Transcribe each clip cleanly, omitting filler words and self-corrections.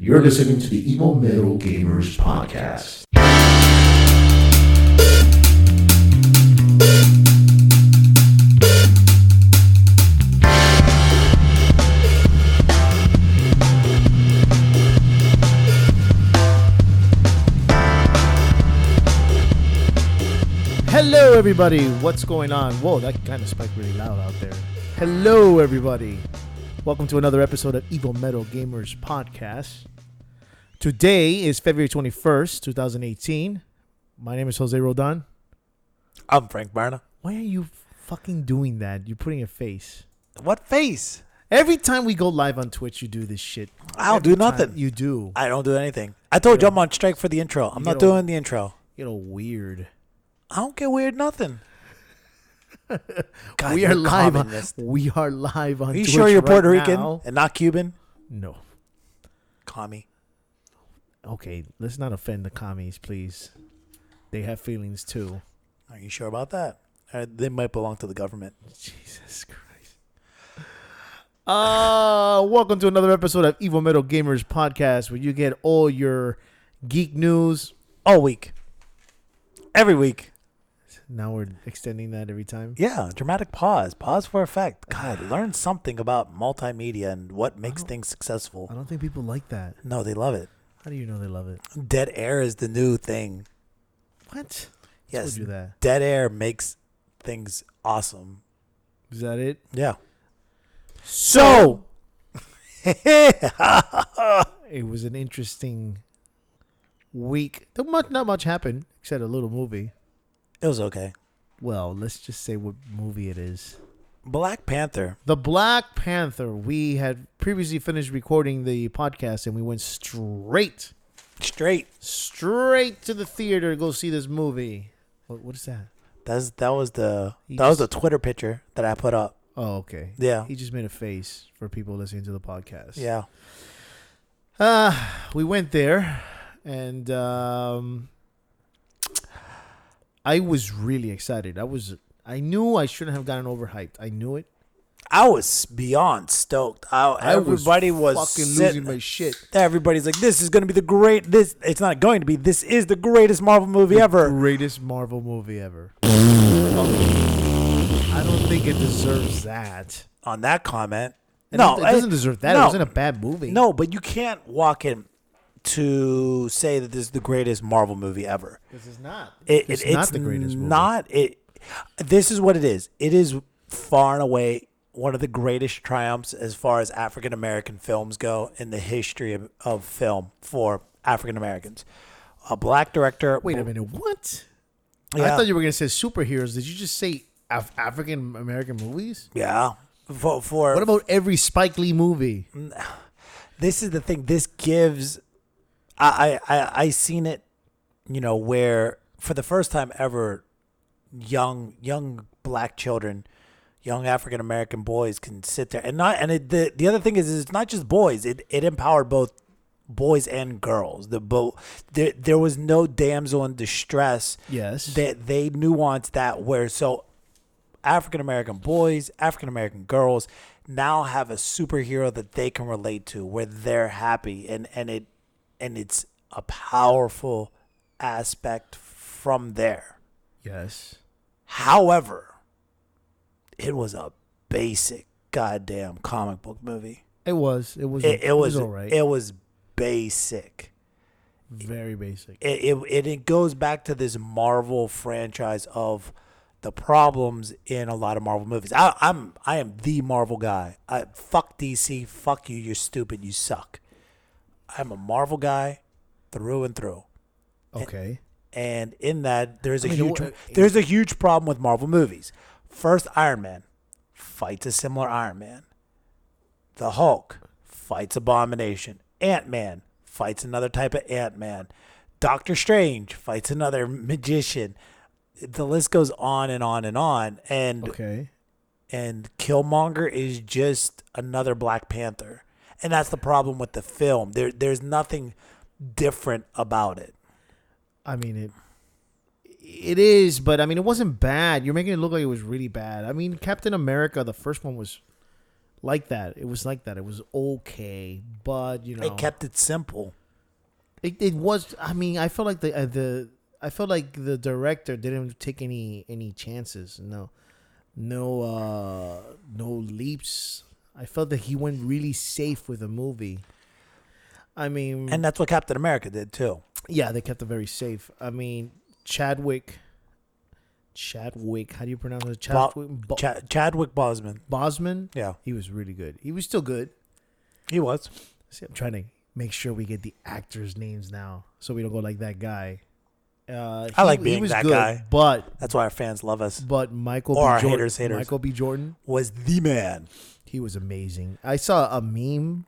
You're listening to the Emo Metal Gamers Podcast. Hello, everybody. What's going on? Whoa, that kind of spiked really loud out there. Hello, everybody. Welcome to another episode of Evil Metal Gamers Podcast. Today is February 21st, 2018. My name is Jose Rodon. I'm Frank Barna. Why are you fucking doing that? You're putting a face. What face? Every time we go live on Twitch, you do this shit. I don't do nothing. You do. I don't do anything. I told you I'm on strike for the intro. I'm not doing the intro. You're weird. I don't get weird nothing. God, We are live on Twitch. Are you sure you're Puerto right Rican now. and not Cuban? No. Commie. Okay, let's not offend the commies, please. They have feelings too. Are you sure about that? They might belong to the government. Jesus Christ. Welcome to another episode of Evil Metal Gamers Podcast, where you get all your geek news. All week. Every week. Now we're extending that every time. Yeah, dramatic pause. Pause for effect. God, learn something about multimedia and what makes things successful. I don't think people like that. No, they love it. How do you know they love it? Dead air is the new thing. What? Yes. Who do that? Dead air makes things awesome. Is that it? Yeah. So, It was an interesting week. Not much happened except a little movie. it was okay. Well, let's just say what movie it is. Black Panther. The Black Panther. We had previously finished recording the podcast and we went straight to the theater to go see this movie. What is that? That was the Twitter picture that I put up. Oh, okay. Yeah. He just made a face for people listening to the podcast. Yeah. We went there and I was really excited. I knew I shouldn't have gotten overhyped. I knew it. I was beyond stoked. Everybody was fucking losing my shit. Everybody's like, this is going to be it's not going to be. This is the greatest Marvel movie ever. Greatest Marvel movie ever. I don't think it deserves that. On that comment. It doesn't deserve that. No. It wasn't a bad movie. No, but you can't walk in to say that this is the greatest Marvel movie ever. This is not. It's not the greatest movie. This is what it is. It is far and away one of the greatest triumphs as far as African American films go in the history of film for African Americans. A black director. Wait a minute. What? Yeah. I thought you were going to say superheroes. Did you just say African American movies? Yeah. For What about every Spike Lee movie? This is the thing. This gives. I seen it, where for the first time ever, young black children, young African American boys can sit there the other thing is it's not just boys. It empowered both boys and girls. There was no damsel in distress. Yes. They nuanced that where so African American boys, African American girls now have a superhero that they can relate to where they're happy and it's a powerful aspect from there. Yes. However, it was a basic goddamn comic book movie. It was all right. It was basic. Very basic. It goes back to this Marvel franchise of the problems in a lot of Marvel movies. I am the Marvel guy. Fuck DC. Fuck you. You're stupid. You suck. I'm a Marvel guy through and through. Okay. And in that, there's a huge problem with Marvel movies. First, Iron Man fights a similar Iron Man. The Hulk fights Abomination. Ant-Man fights another type of Ant-Man. Doctor Strange fights another magician. The list goes on and on and on. And Okay. And Killmonger is just another Black Panther. And that's the problem with the film. There's nothing different about it. I mean, it is, but I mean, it wasn't bad. You're making it look like it was really bad. I mean, Captain America, the first one was like that. It was like that. It was okay, but It kept it simple. it was. I mean, I felt like I felt like the director didn't take any chances. No leaps. I felt that he went really safe with the movie. I mean, And that's what Captain America did too. yeah, they kept it very safe. I mean, Chadwick. How do you pronounce it? Chadwick Boseman. Bosman. Yeah, He was really good. He was still good. he was. See, I'm trying to make sure we get the actors' names now, so we don't go like that guy. I like being that guy. but That's why our fans love us. Michael Or B. our Jordan, haters. Michael B. Jordan, Was the man. he was amazing. I saw a meme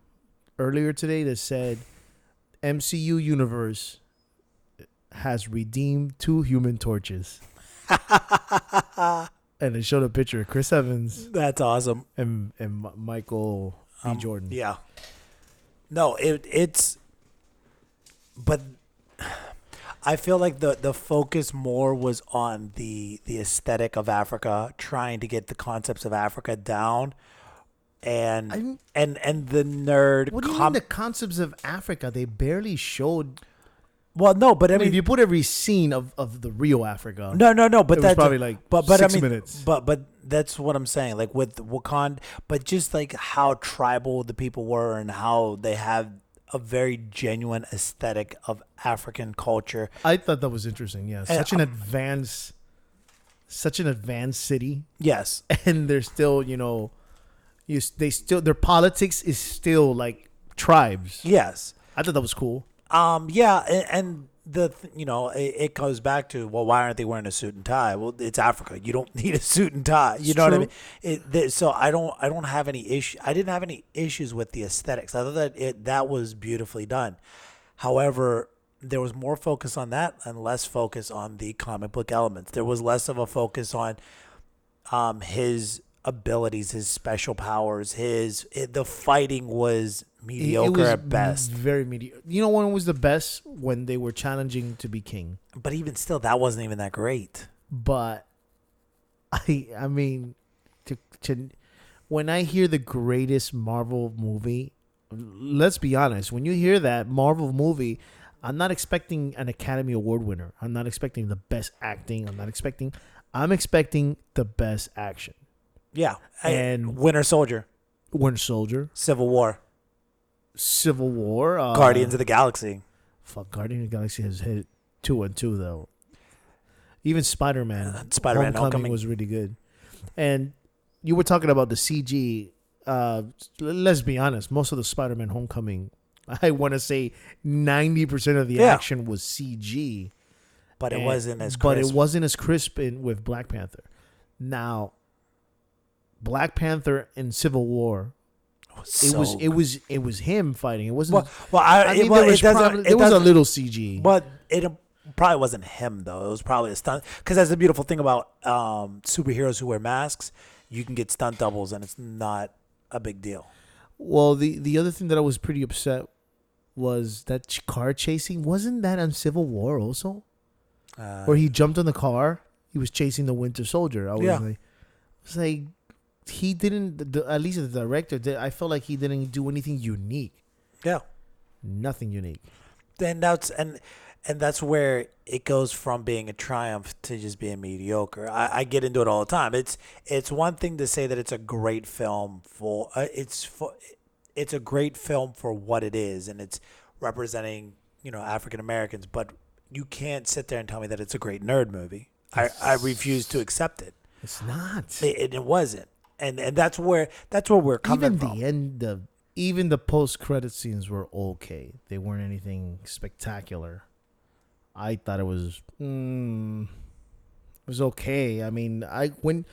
earlier today that said MCU universe has redeemed 2 Human Torches. And they showed a picture of Chris Evans That's awesome. and Michael B. Jordan. Yeah. No, it's. But I feel like the focus more was on the aesthetic of Africa, trying to get the concepts of Africa down, and the nerd. What do you mean the concepts of Africa? They barely showed. Well, no, but I I mean, mean, if you put every scene of the real Africa, no, but it was that's probably like but 6 I mean, minutes. But that's what I'm saying. Like with Wakanda, but just like how tribal the people were and how they have a very genuine aesthetic of African culture. I thought that was interesting. Yeah, such an advanced city, Yes, and they're still, their politics is still like tribes. yes. I thought that was cool. Yeah, and it goes back to, well, why aren't they wearing a suit and tie? Well, it's Africa. You don't need a suit and tie. You know what I mean? So I don't have any issue. I didn't have any issues with the aesthetics. I thought that was beautifully done. However, there was more focus on that and less focus on the comic book elements. There was less of a focus on his abilities, his special powers, the fighting was mediocre at best. Very mediocre. You know when was the best? When they were challenging to be king. But even still, that wasn't even that great. But I mean, when I hear the greatest Marvel movie, let's be honest. When you hear that Marvel movie, I'm not expecting an Academy Award winner. I'm not expecting the best acting. I'm expecting the best action. Yeah, And Winter Soldier, Civil War, Guardians of the Galaxy. Fuck, Guardian of the Galaxy has hit 2 and 2 though. Even Spider-Man Homecoming was really good. And you were talking about the CG. Let's be honest, most of the Spider-Man Homecoming, I want to say 90% of the action was CG. But it wasn't as crisp. But it wasn't as crisp with Black Panther. Now, Black Panther in Civil War, it was him fighting. It wasn't. There was a little CG, but it probably wasn't him though. It was probably a stunt. Because that's the beautiful thing about superheroes who wear masks. You can get stunt doubles, and it's not a big deal. Well, the other thing that I was pretty upset was that car chasing. Wasn't that on Civil War also? Where he jumped on the car, he was chasing the Winter Soldier. I was like, he didn't. At least the director did. I felt like he didn't do anything unique. Yeah, nothing unique. Then that's where it goes from being a triumph to just being mediocre. I get into it all the time. It's one thing to say that it's a great film it's a great film for what it is, and it's representing African Americans, but you can't sit there and tell me that it's a great nerd movie. I refuse to accept it. It's not. It wasn't, and that's where we're coming from. Even the post credit scenes were okay. They weren't anything spectacular. I thought it was okay. I mean, when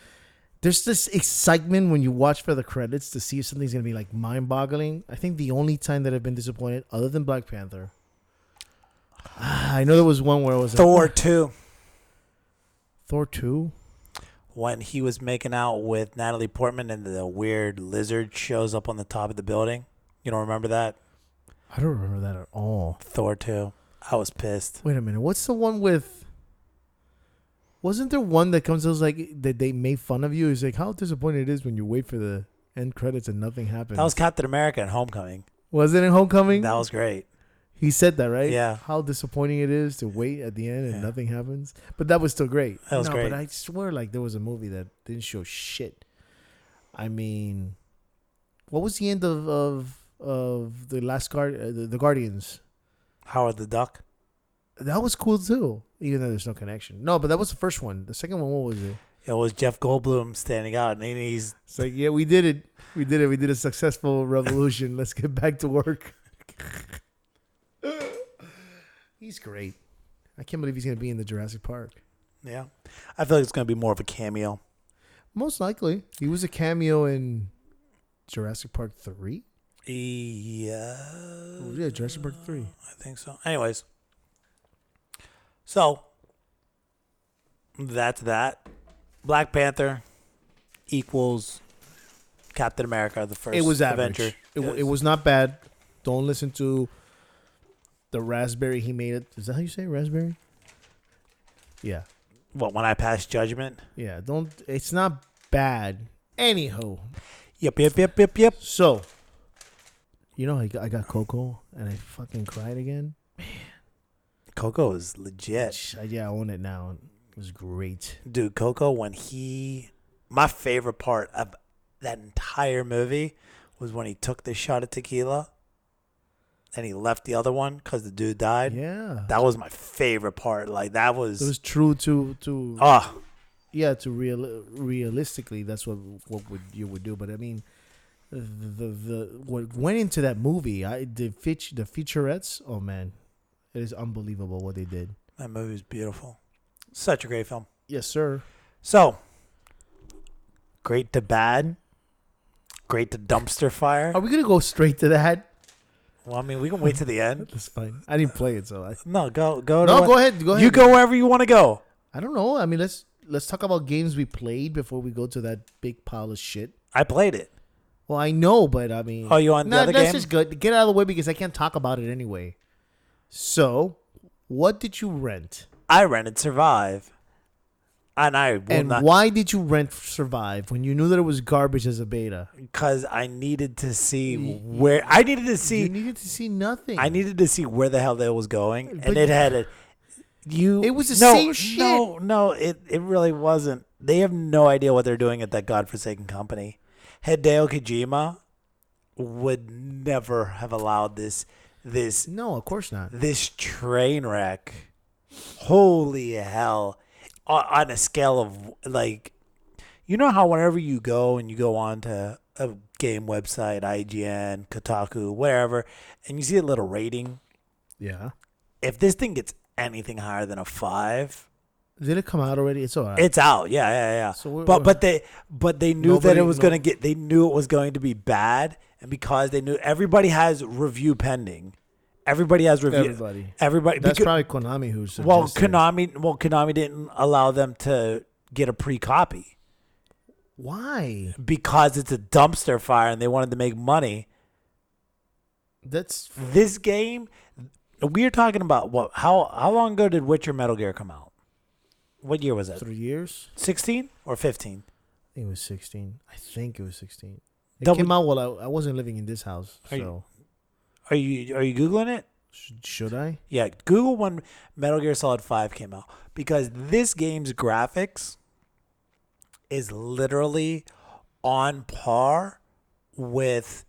there's this excitement when you watch for the credits to see if something's gonna be like mind boggling. I think the only time that I've been disappointed, other than Black Panther. I know there was one where it was Thor 2. Thor 2? When he was making out with Natalie Portman and the weird lizard shows up on the top of the building. You don't remember that? I don't remember that at all. Thor 2. I was pissed. Wait a minute. What's the one with... Wasn't there one that comes out like that they made fun of you? It's like how disappointed it is when you wait for the End credits and nothing happens. That was Captain America in Homecoming. Was it in Homecoming? That was great. He said that, right? Yeah. How disappointing it is to wait at the end and Yeah. nothing happens. But that was still great. That was great. But I swear, like, there was a movie that didn't show shit. I mean, what was the end of the last the Guardians? Howard the Duck. That was cool too, even though there's no connection. No, but that was the first one. The second one, what was it? It was Jeff Goldblum standing out, and he's It's like, yeah, we did it. We did it. We did a successful revolution. Let's get back to work. He's great. I can't believe he's going to be in the Jurassic Park. yeah. I feel like it's going to be more of a cameo. Most likely. He was a cameo in Jurassic Park 3? Yeah. Oh, yeah, Jurassic Park 3. I think so. Anyways. So, that's that. Black Panther equals Captain America, the first It was average. Avenger. It was not bad. Don't listen to the raspberry he made it. Is that how you say it? Raspberry? Yeah. What, when I pass judgment? Yeah. Don't. It's not bad. Anywho. Yep. So, you know, I got Coco and I fucking cried again. Coco is legit. Yeah, I own it now. It was great. Dude, Coco, my favorite part of that entire movie was when he took the shot of tequila and he left the other one because the dude died. Yeah. That was my favorite part. Like, that was... It was true to yeah, to realistically, that's what you would do. But I mean, the what went into that movie, the featurettes. Oh man, it is unbelievable what they did. That movie was beautiful. Such a great film. Yes, sir. So, great to bad, great to dumpster fire. Are we gonna go straight to that? Well, I mean, we can wait to the end. That's fine. I didn't play it, so No, go. No, go ahead. Go ahead. You go wherever you want to go. I don't know. I mean, let's talk about games we played before we go to that big pile of shit. I played it. Well, I know, but I mean, Oh, you on the other that's game? just good. Get out of the way because I can't talk about it anyway. So, what did you rent? I rented Survive. And I will And not... why did you rent Survive when you knew that it was garbage as a beta? Because I needed to see where... I needed to see... You needed to see nothing. I needed to see where the hell that was going. But And it had a... It was the same shit. No, it really wasn't. They have no idea what they're doing at that godforsaken company. Hideo Kojima would never have allowed this No, of course not. this train wreck. Holy hell. On a scale of, like, you know how whenever you go and you go on to a game website, IGN, Kotaku, wherever, and you see a little rating, Yeah. if this thing gets anything higher than a 5, Did it come out already? It's all right. it's out. Yeah. So But they knew that it was Nobody- going to get, they knew it was going to be bad, and because they knew everybody has review pending. Everybody has review. Everybody. That's because, probably Konami who suggested well, it. Konami didn't allow them to get a pre-copy Why? because it's a dumpster fire and they wanted to make money. That's This game, we're talking about what? How long ago did Witcher Metal Gear come out? What year was that? 3 years. 16 or 15? I think it was 16. I think it was 16. It Double- came out while I wasn't living in this house. Are you- So Are you Googling it? should I? Yeah, Google when Metal Gear Solid 5 came out, because this game's graphics is literally on par with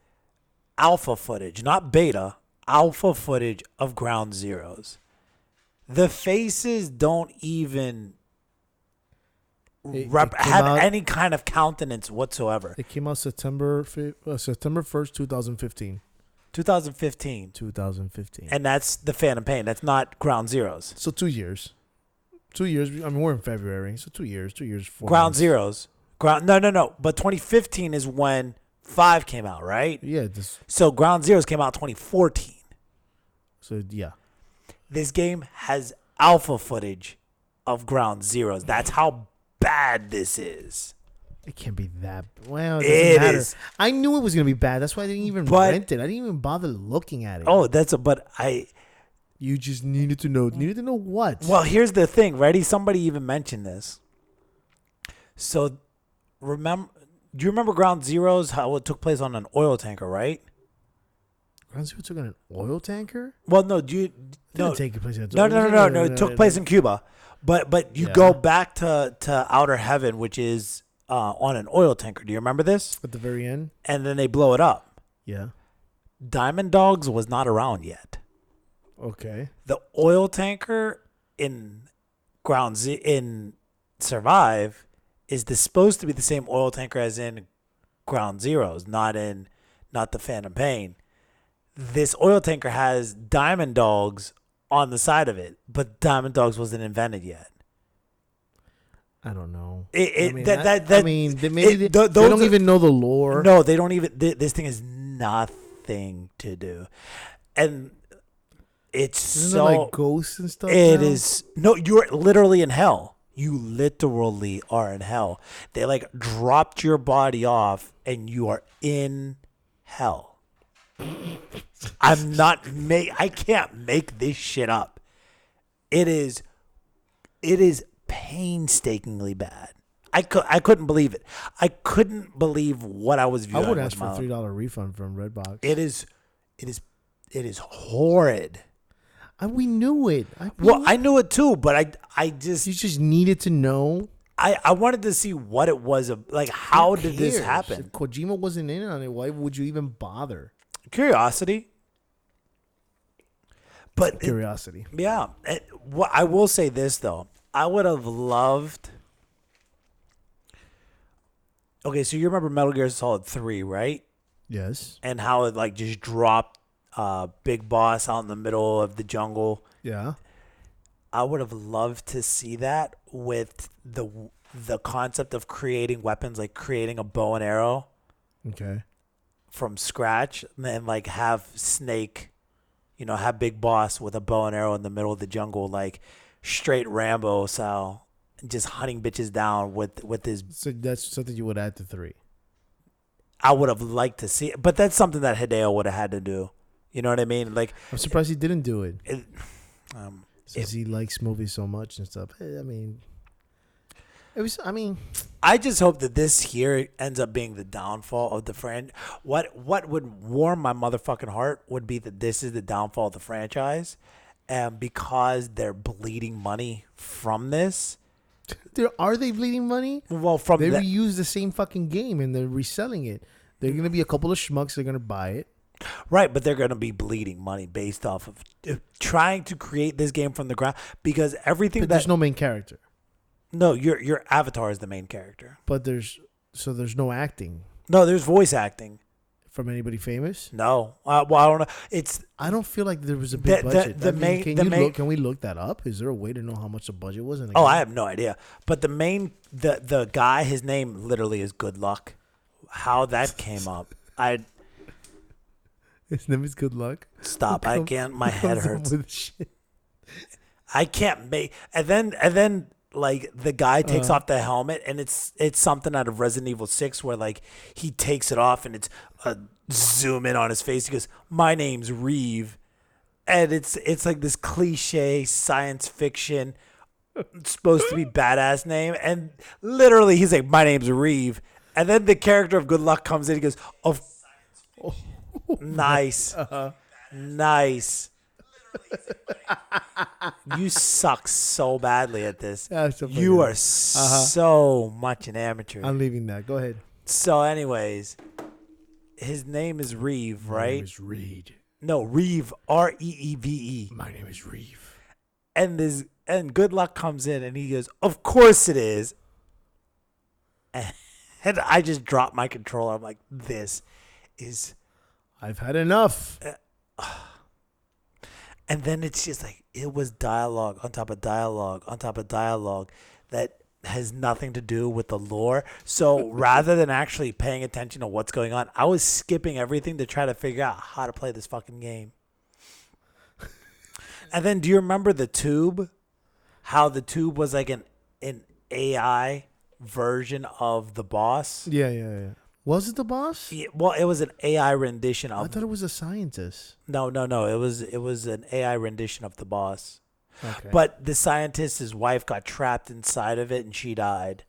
alpha footage, not beta, alpha footage of Ground Zeroes. The faces don't even It have came out- any kind of countenance whatsoever. It came out September 1st, 2015. 2015. 2015. And that's the Phantom Pain. That's not Ground Zeroes. So 2 years. 2 years. I mean, we're in February, so 2 years. 2 years. 4 Ground months. Zeroes. No. But 2015 is when 5 came out, right? Yeah. So Ground Zeroes came out 2014. So yeah. This game has alpha footage of Ground Zeroes. That's how bad this is. It can't be that. Well, it It doesn't matter. is. I knew it was gonna be bad. That's why I didn't even But- rent it. I didn't even bother looking at it. Oh, You just needed to know. Needed to know what? well, here's the thing. Ready? Somebody even mentioned this. So, remember, Do you remember Ground Zeroes? How it took place on an oil tanker, right? Ground Zero took on an oil tanker? Well, no. Do you? No, Didn't take place in no. It took place in Cuba, but you go back to Outer Heaven, which is on an oil tanker. Do you remember this? At the very end? And then they blow it up. Yeah. Diamond Dogs was not around yet. Okay. The oil tanker in in Survive is supposed to be the same oil tanker as in Ground Zeroes, not the Phantom Pain. This oil tanker has Diamond Dogs on the side of it, but Diamond Dogs wasn't invented yet. I don't know. They don't even know the lore. No, they don't even. This thing has nothing to do, and Isn't there like ghosts and stuff. It now? is no. You're literally in hell. You literally are in hell. They like dropped your body off, and you are in hell. I can't make this shit up. It is painstakingly bad. I couldn't believe it. I couldn't believe what I was viewing. I would ask for a $3 refund from Redbox. It is horrid. We knew it. I knew it too, but I just you just needed to know. I wanted to see what it was like. How did this happen? If Kojima wasn't in on it, why would you even bother? Curiosity. But Curiosity. Yeah. What I will say this though, I would have loved. Okay, so you remember Metal Gear Solid 3, right? Yes. And how it like just dropped Big Boss out in the middle of the jungle. Yeah. I would have loved to see that with the concept of creating weapons, like creating a bow and arrow. Okay. From scratch, and then like have Snake, have Big Boss with a bow and arrow in the middle of the jungle, like straight Rambo style, just hunting bitches down with his. So that's something you would add to 3. I would have liked to see it, but that's something that Hideo would have had to do. You know what I mean? Like, I'm surprised he didn't do it. Since he likes movies so much and stuff. I mean, I just hope that this here ends up being the downfall of the franchise. What would warm my motherfucking heart would be that this is the downfall of the franchise, and because they're bleeding money from this. Are they bleeding money? Well, they reuse the same fucking game and they're reselling it. They're gonna be a couple of schmucks. They're gonna buy it. Right, but they're going to be bleeding money based off of trying to create this game from the ground because everything. But there's no main character. No, your avatar is the main character. But there's no acting. No, there's voice acting. From anybody famous? No, well I don't know. I don't feel like there was a big budget. Can we look that up? Is there a way to know how much the budget was? I have no idea. But the guy, his name literally is Good Luck. How that came up, His name is Good Luck. Stop! I can't. My head hurts. I can't make. And then like the guy takes off the helmet, and it's something out of Resident Evil 6 where like he takes it off, and it's a zoom in on his face. He goes, "My name's Reeve," and it's like this cliche science fiction supposed to be badass name, and literally he's like, "My name's Reeve," and then the character of Good Luck comes in. He goes, "Oh." Nice. Nice. You suck so badly at this. You are so much an amateur. I'm leaving that. Go ahead. So anyways, his name is Reeve, right? My name is Reed. No, Reeve. Reeve. My name is Reeve. And Good Luck comes in and he goes, "Of course it is." And I just dropped my controller. I'm like, this is... I've had enough. And then it's just like, it was dialogue on top of dialogue on top of dialogue that has nothing to do with the lore. So rather than actually paying attention to what's going on, I was skipping everything to try to figure out how to play this fucking game. And then do you remember the tube? How the tube was like an AI version of the boss? Yeah. Was it the boss? Yeah, well, it was an AI rendition of... I thought it was a scientist. No. It was an AI rendition of the boss. Okay. But the scientist, his wife got trapped inside of it and she died.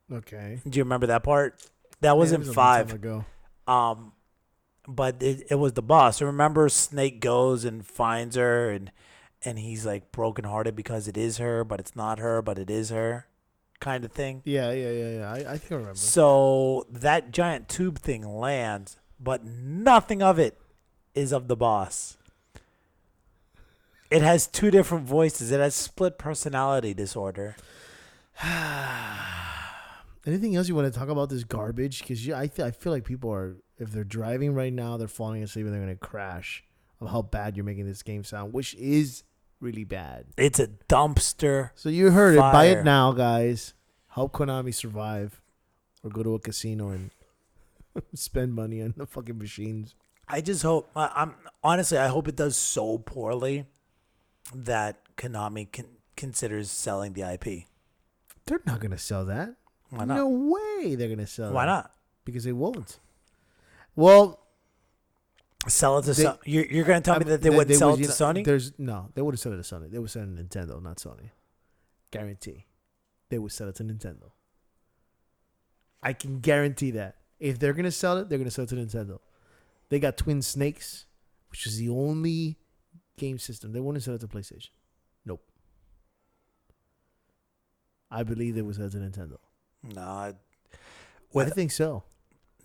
Okay. Do you remember that part? That was Man, in it was a long time 5. ago. But it was the boss. So remember, Snake goes and finds her, and he's like brokenhearted because it is her, but it's not her, but it is her, kind of thing. Yeah. I think I remember. So that giant tube thing lands, but nothing of it is of the boss. It has 2 different voices. It has split personality disorder. Anything else you want to talk about this garbage? Because I feel like people are, if they're driving right now, they're falling asleep and they're going to crash of how bad you're making this game sound, which is really bad. It's a dumpster. So you heard fire. it. Buy it now, guys. Help Konami survive. Or go to a casino and spend money on the fucking machines. I just hope, honestly, I hope it does so poorly that Konami considers selling the IP. They're not going to sell that. Why not? No way they're going to sell Why that. not? Because they won't. Well, Sell it to Sony. You're going to tell me that they wouldn't sell it to Sony? They wouldn't sell it to Sony. They would sell it to Nintendo, not Sony. Guarantee. They would sell it to Nintendo. I can guarantee that. If they're going to sell it, they're going to sell it to Nintendo. They got Twin Snakes, which is the only game system. They wouldn't sell it to PlayStation. Nope. I believe they would sell it to Nintendo. No. I think so.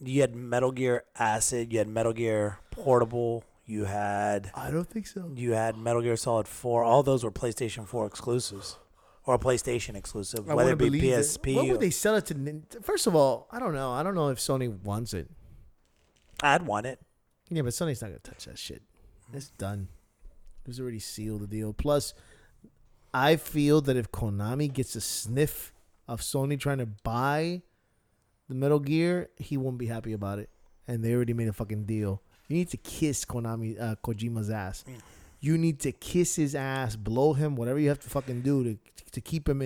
You had Metal Gear Acid. You had Metal Gear Portable. I don't think so. You had Metal Gear Solid 4. All those were PlayStation 4 exclusives. Or PlayStation exclusive. Whether it be PSP. What would they sell it to? First of all, I don't know. I don't know if Sony wants it. I'd want it. Yeah, but Sony's not going to touch that shit. It's done. It was already sealed, the deal. Plus, I feel that if Konami gets a sniff of Sony trying to buy the Metal Gear, he won't be happy about it. And they already made a fucking deal. You need to kiss Kojima's ass. You need to kiss his ass, blow him, whatever you have to fucking do to keep him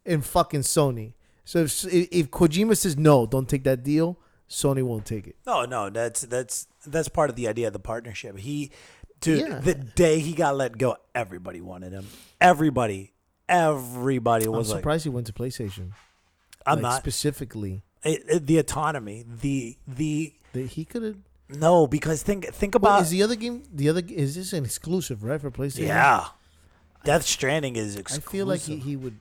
in fucking Sony. So if Kojima says no, don't take that deal, Sony won't take it. No, that's part of the idea of the partnership. The day he got let go, everybody wanted him. Everybody was I'm surprised he went to PlayStation. I'm not specifically the autonomy. he could have. No, because think about is the other game. Is this an exclusive, right, for PlayStation? Yeah, Death Stranding is exclusive. I feel like he would.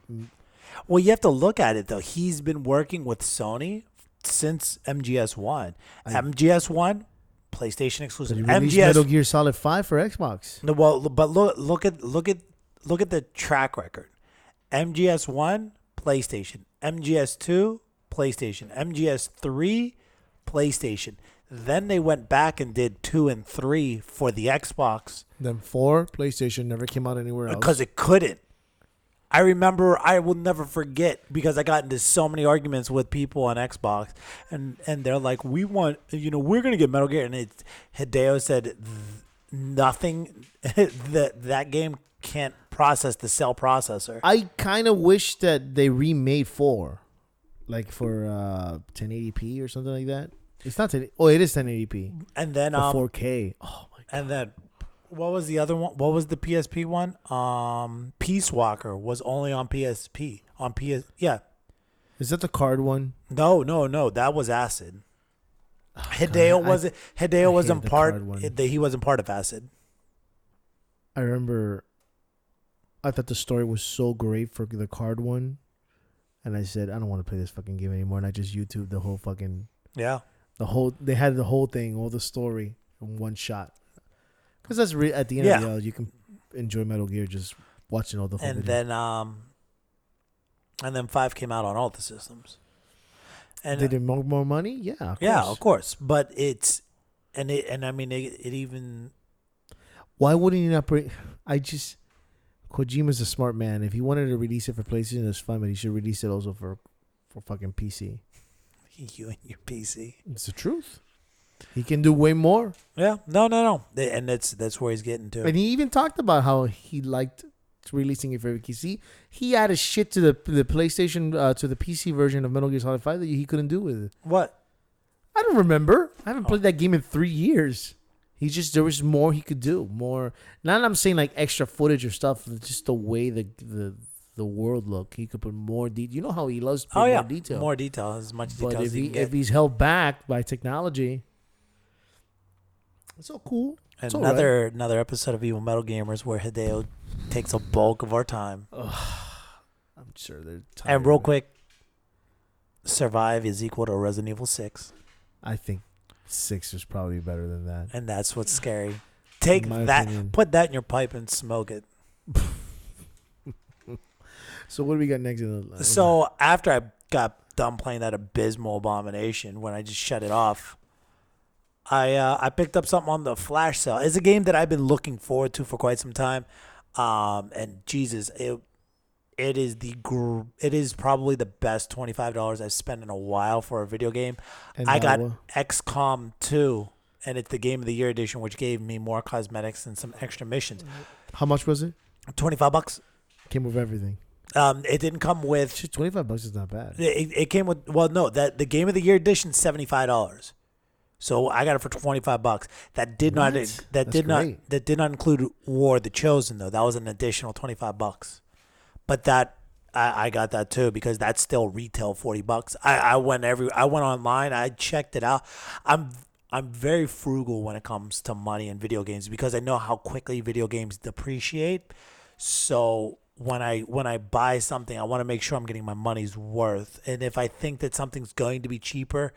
Well, you have to look at it though. He's been working with Sony since MGS1. MGS1, PlayStation exclusive. But he released Metal Gear Solid 5 for Xbox. No, well, but look at the track record. MGS1, PlayStation. MGS2, PlayStation. MGS3, PlayStation. Then they went back and did 2 and 3 for the Xbox. Then 4, PlayStation, never came out anywhere else. Because it couldn't. I remember, I will never forget, because I got into so many arguments with people on Xbox, and they're like, we're going to get Metal Gear. And Hideo said, nothing, that game can't process the cell processor. I kind of wish that they remade 4, like for 1080p or something like that. It's not 10. Oh, it is 1080p. And then 4K. Oh my god. And then what was the other one? What was the PSP one? Peace Walker was only on PSP. Yeah. Is that the card one? No. That was Acid. Hideo wasn't part. He wasn't part of Acid. I remember. I thought the story was so great for the card one, and I said I don't want to play this fucking game anymore. And I just YouTubed the whole fucking. Yeah. They had the whole thing, all the story in one shot. Because that's at the end of the day, you can enjoy Metal Gear just watching all the whole video. And then 5 came out on all the systems. And did it make more money? Yeah, of course. Yeah, of course. But it even. Why wouldn't you not bring? Kojima's a smart man. If he wanted to release it for PlayStation, that's fine, but he should release it also for fucking PC. You and your PC. It's the truth. He can do way more. Yeah, no, and that's where he's getting to. And he even talked about how he liked releasing it for PC. He added shit to the PlayStation to the PC version of Metal Gear Solid 5 that he couldn't do with it. What? I don't remember. I haven't played that game in 3 years. There was more he could do. More. Not that I'm saying like extra footage or stuff. Just the way the the world look. He could put more detail. You know how he loves to put Oh yeah, more detail. more detail, as much detail But as he can get. if he's held back by technology, it's all cool. It's all right. Another episode of Evil Metal Gamers where Hideo takes a bulk of our time. I'm sure they're tired. And real of it. quick, Survive is equal to Resident Evil 6. I think 6 is probably better than that. And that's what's scary. Take my that, opinion. put that in your pipe and smoke it. So what do we got next? So after I got done playing that abysmal abomination, when I just shut it off, I picked up something on the flash sale. It's a game that I've been looking forward to for quite some time. And Jesus, it is probably the best $25 I've spent in a while for a video game. And I got XCOM 2, and it's the Game of the Year edition, which gave me more cosmetics and some extra missions. How much was it? $25. Came with everything. It didn't come with. Shit, $25 is not bad. It came with. Well, no, that the Game of the Year edition $75. So I got it for $25. That did not. What? That That's did not. great. That did not include War of the Chosen though. That was an additional $25. But that I got that too because that's still retail $40. I went online. I checked it out. I'm very frugal when it comes to money in video games because I know how quickly video games depreciate. So when I buy something, I want to make sure I'm getting my money's worth. And if I think that something's going to be cheaper,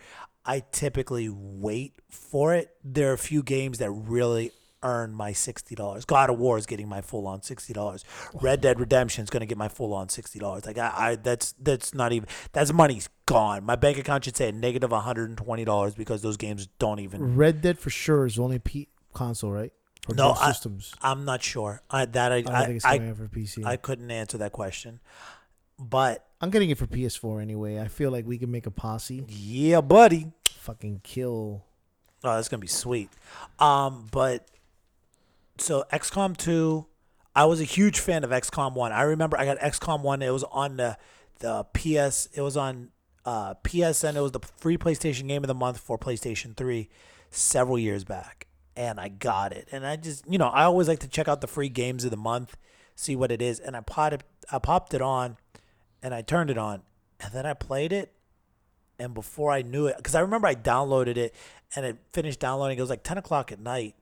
I typically wait for it. There are a few games that really earn my $60. God of War is getting my full on $60. Red Dead Redemption is going to get my full on $60. Like that's not even, that's money's gone. My bank account should say a negative $120 because those games don't even. Red Dead for sure is only console, right? Or No, both systems. I'm not sure. I don't think it's coming out for PC. I couldn't answer that question, but I'm getting it for PS4 anyway. I feel like we can make a posse. yeah, buddy. Fucking kill. Oh, that's gonna be sweet. But so XCOM 2, I was a huge fan of XCOM 1. I remember I got XCOM 1. It was on the PS. It was on PSN. It was the free PlayStation Game of the Month for PlayStation 3 several years back, and I got it. And I just, I always like to check out the free games of the month, see what it is. And I popped it on, and I turned it on, and then I played it. And before I knew it, because I remember I downloaded it, and it finished downloading. It was like 10 o'clock at night.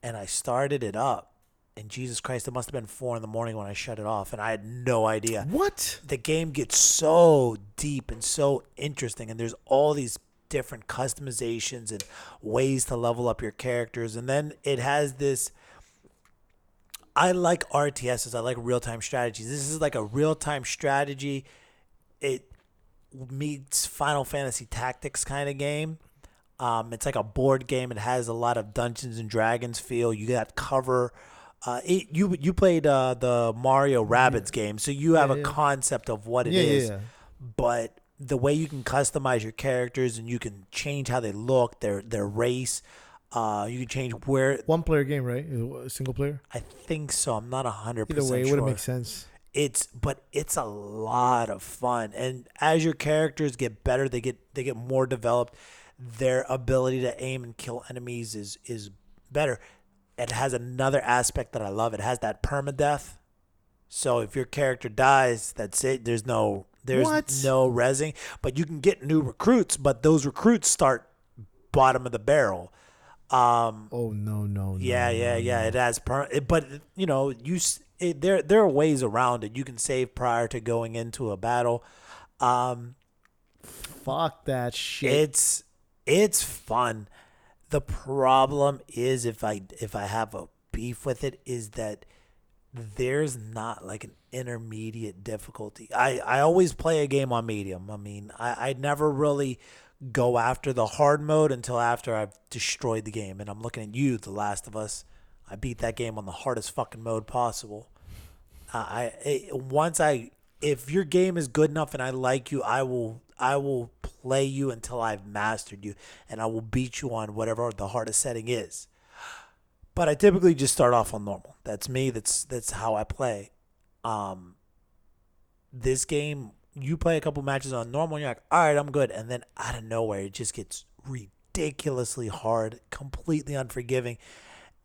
And I started it up, and Jesus Christ, it must have been 4 a.m. when I shut it off, and I had no idea. What? The game gets so deep and so interesting, and there's all these different customizations and ways to level up your characters. And then it has this. I like RTSs. I like real-time strategies. This is like a real-time strategy. It meets Final Fantasy Tactics kind of game. It's like a board game. It has a lot of Dungeons and Dragons feel. You got cover. You played the Mario Rabbids game, so you have a concept of what it is. Yeah. But the way you can customize your characters and you can change how they look, their race. You can change where. One player game, right? Single player. I think so. I'm not 100% Either way, it sure. wouldn't make sense. It's a lot of fun, and as your characters get better, they get more developed. Their ability to aim and kill enemies is better. It has another aspect that I love. It has that permadeath. So if your character dies, that's it. There's no rezzing. But you can get new recruits, but those recruits start bottom of the barrel. No. Yeah. It has but there are ways around it. You can save prior to going into a battle. Fuck that shit. It's fun. The problem is if I have a beef with it is that there's not like an intermediate difficulty. I always play a game on medium. I mean, I never really go after the hard mode until after I've destroyed the game. And I'm looking at you, The Last of Us. I beat that game on the hardest fucking mode possible. If your game is good enough and I like you, I will play you until I've mastered you, and I will beat you on whatever the hardest setting is. But I typically just start off on normal. That's me. That's how I play. This game, you play a couple matches on normal, and you're like, all right, I'm good. And then out of nowhere, it just gets ridiculously hard, completely unforgiving.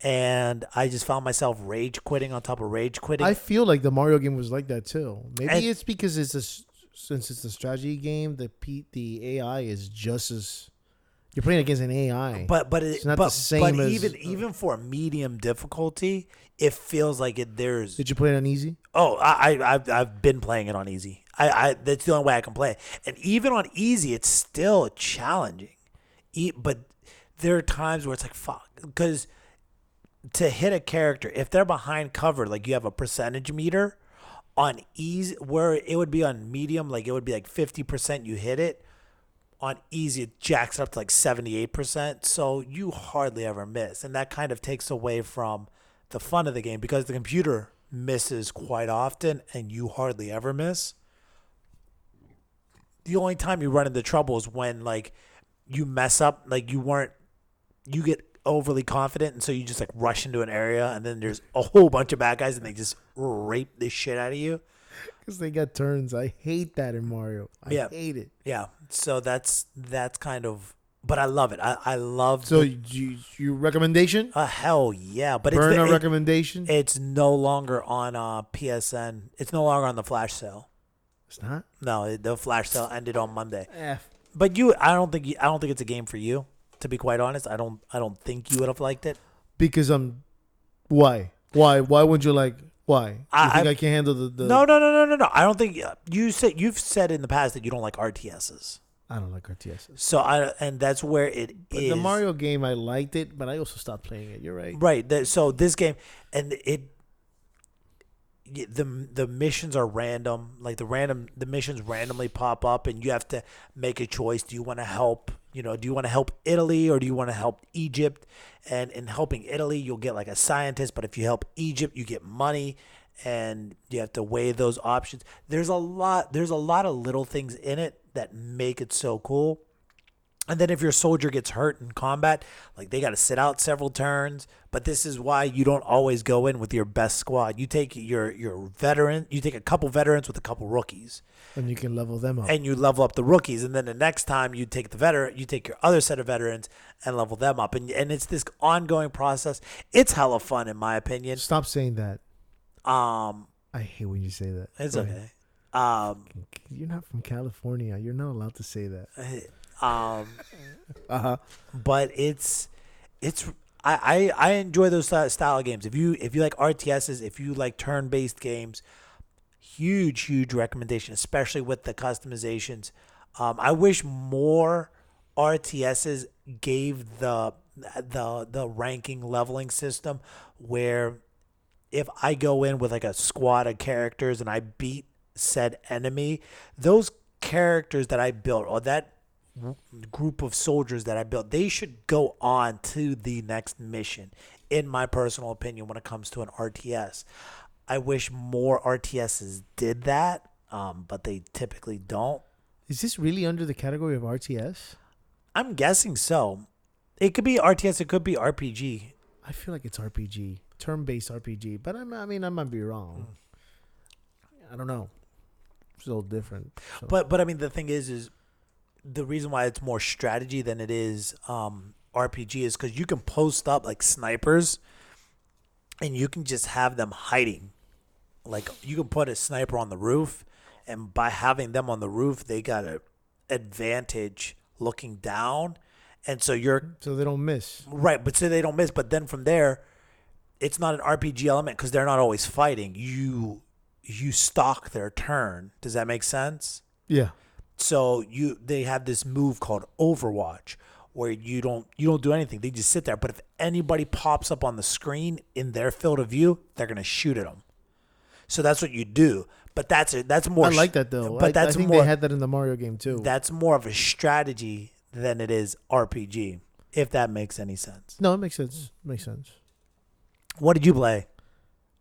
and I just found myself rage quitting on top of rage quitting. I feel like the Mario game was like that too. Maybe And- it's because since it's a strategy game, the AI is just as you're playing against an AI. but it's not but, the same but as even for a medium difficulty, it feels like there's. Did you play it on easy? Oh, I've been playing it on easy. I that's the only way I can play it. And even on easy, it's still challenging. But there are times where it's like fuck, because to hit a character, if they're behind cover, like you have a percentage meter on easy, where it would be on medium, like it would be like 50% you hit it. On easy, it jacks up to like 78%. So you hardly ever miss, and that kind of takes away from the fun of the game because the computer misses quite often and you hardly ever miss. The only time you run into trouble is when like you mess up, like you get overly confident, and so you just like rush into an area, and then there's a whole bunch of bad guys and they just rape the shit out of you. Because they got turns. I hate that in Mario. I hate it. Yeah. So that's kind of, but I love it. I love. So you recommendation? Hell yeah! But Burn it's a recommendation? It's no longer on PSN. It's no longer on the flash sale. It's not. No, the flash sale ended on Monday. F. But I don't think it's a game for you. To be quite honest, I don't think you would have liked it. Because why wouldn't you like? Why? You think I can't handle the? No. I don't think you've said in the past that you don't like RTSs. I don't like RTSs. So and that's where it is. The Mario game, I liked it, but I also stopped playing it. You're right. Right. So this game, and the missions are random. Like the missions randomly pop up, and you have to make a choice. Do you want to help? Do you want to help Italy or do you want to help Egypt? And in helping Italy, you'll get like a scientist, but if you help Egypt, you get money, and you have to weigh those options. There's a lot of little things in it that make it so cool. And then if your soldier gets hurt in combat, like they got to sit out several turns. But this is why you don't always go in with your best squad. You take your veteran, you take a couple veterans with a couple rookies. And you can level them up. And you level up the rookies. And then the next time you take you take your other set of veterans and level them up. And it's this ongoing process. It's hella fun in my opinion. Stop saying that. I hate when you say that. It's Go okay. ahead. You're not from California. You're not allowed to say that. But I enjoy those style of games. If you like RTSs, if you like turn-based games, huge recommendation, especially with the customizations. I wish more RTSs gave the ranking leveling system where if I go in with like a squad of characters and I beat said enemy, those characters that I built or that group of soldiers that I built, they should go on to the next mission, in my personal opinion, when it comes to an RTS. I wish more RTSs did that, but they typically don't. Is this really under the category of RTS? I'm guessing so. It could be RTS, it could be RPG. I feel like it's RPG, turn-based RPG, but I might be wrong. I don't know. It's a little different. So. But I mean, the thing is the reason why it's more strategy than it is RPG is because you can post up like snipers, and you can just have them hiding. Like you can put a sniper on the roof, and by having them on the roof, they got an advantage looking down, and so they don't miss. Right, but so they don't miss. But then from there, it's not an RPG element because they're not always fighting. You stalk their turn. Does that make sense? Yeah. So they have this move called Overwatch where you don't do anything. They just sit there. But if anybody pops up on the screen in their field of view, they're gonna shoot at them. So that's what you do. But that's more. I like that though. But I think they had that in the Mario game too. That's more of a strategy than it is RPG. If that makes any sense. No, it makes sense. Makes sense. What did you play?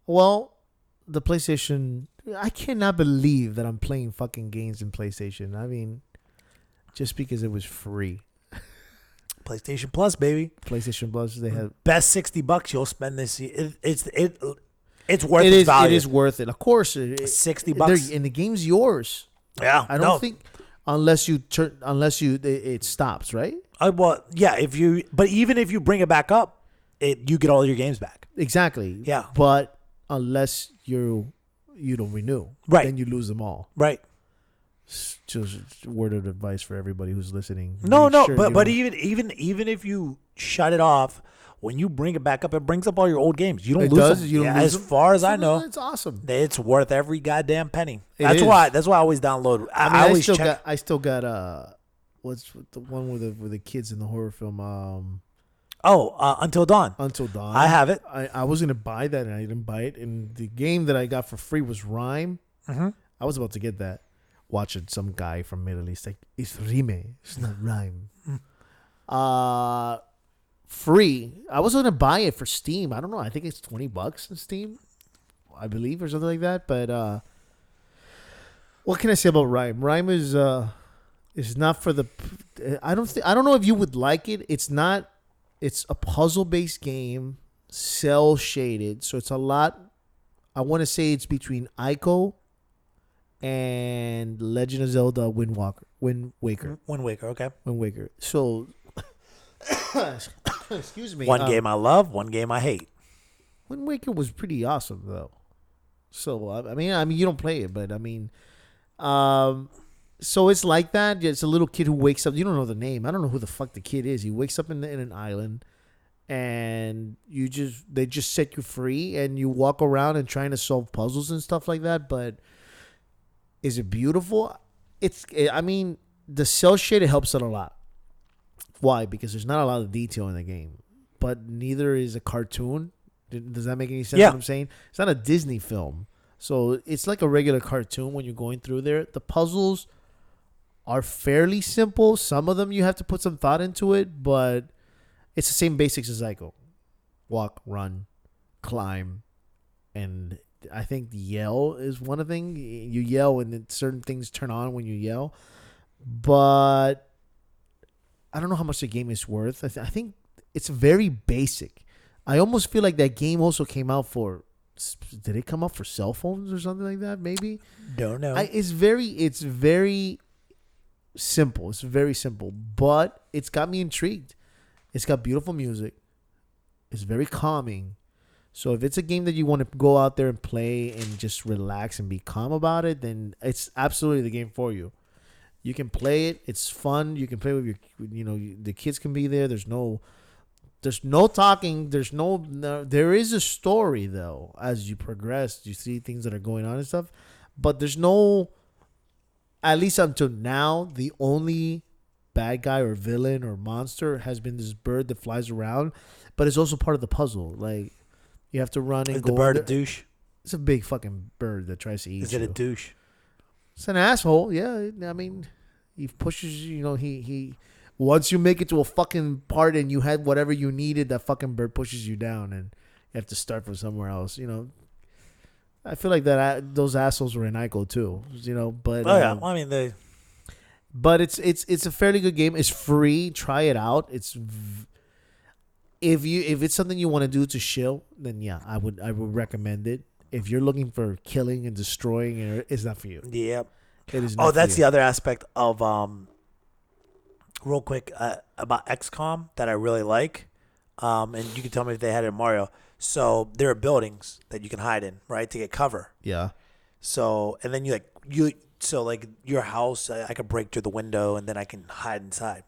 Well, the PlayStation. I cannot believe that I'm playing fucking games in PlayStation. I mean, just because it was free. PlayStation Plus, baby. PlayStation Plus. They have best $60 you'll spend this year. It's worth its value. It is worth it. Of course, $60. And the game's yours. Yeah, I don't think unless it stops, right? Well, yeah. But even if you bring it back up, you get all your games back. Exactly. Yeah. But unless you don't renew, Right. then you lose them all. Right. Just a word of advice for everybody who's listening. No, Make sure but you but don't- even if you shut it off, when you bring it back up, it brings up all your old games. You don't It lose does? them. You don't Yeah, lose as them? far as I know, it's awesome. it's worth every goddamn penny. It That's is. why I always download. I always check. I still got what's the one with the kids in the horror film Until Dawn. Until Dawn. I have it. I was gonna buy that and I didn't buy it. And the game that I got for free was Rhyme. Mm-hmm. I was about to get that. Watching some guy from Middle East like it's Rime, it's not Rhyme. Free. I was gonna buy it for Steam. I don't know. I think it's $20 in Steam, I believe, or something like that. But what can I say about Rhyme? Rhyme is not for the. I don't know if you would like it. It's not. It's a puzzle based game, cell shaded. So it's a lot. I want to say it's between Ico and Legend of Zelda Wind Waker. Okay. Wind Waker. So, excuse me. One game I love, one game I hate. Wind Waker was pretty awesome though. So I mean, you don't play it, but I mean, so it's like that. It's a little kid who wakes up. You don't know the name. I don't know who the fuck the kid is. He wakes up in an island, and they just set you free, and you walk around and trying to solve puzzles and stuff like that. But is it beautiful? I mean, the cell shaded helps it a lot. Why? Because there's not a lot of detail in the game, but neither is a cartoon. Does that make any sense? Yeah. What I'm saying? It's not a Disney film, so it's like a regular cartoon when you're going through there. The puzzles are fairly simple. Some of them you have to put some thought into it, but it's the same basics as Ico. Walk, run, climb, and I think yell is one of the things. You yell and then certain things turn on when you yell. But I don't know how much the game is worth. I think it's very basic. I almost feel like that game also came out for. Did it come out for cell phones or something like that? Maybe. Don't know. It's very simple. It's very simple, but it's got me intrigued. It's got beautiful music. It's very calming. So if it's a game that you want to go out there and play and just relax and be calm about it, then it's absolutely the game for you. You can play it. It's fun. You can play with the kids can be there. There's no talking. There is a story though. As you progress, you see things that are going on and stuff, but there's no, at least until now, the only bad guy or villain or monster has been this bird that flies around, but it's also part of the puzzle. Like, you have to run and Is go. the bird under. a douche? It's a big fucking bird that tries to eat you. Is it a douche? It's an asshole. Yeah, I mean, he pushes. He once you make it to a fucking part and you had whatever you needed, that fucking bird pushes you down and you have to start from somewhere else. I feel like those assholes were in Ico too. But Oh yeah. Well, I mean but it's a fairly good game. It's free. Try it out. If it's something you want to do to chill, then yeah, I would recommend it. If you're looking for killing and destroying, it's not for you. Yep. It is not. Oh, that's for the you. other aspect of real quick about XCOM that I really like. And you can tell me if they had it in Mario. So there are buildings that you can hide in, right, to get cover. Yeah. So and then like your house, I could break through the window and then I can hide inside.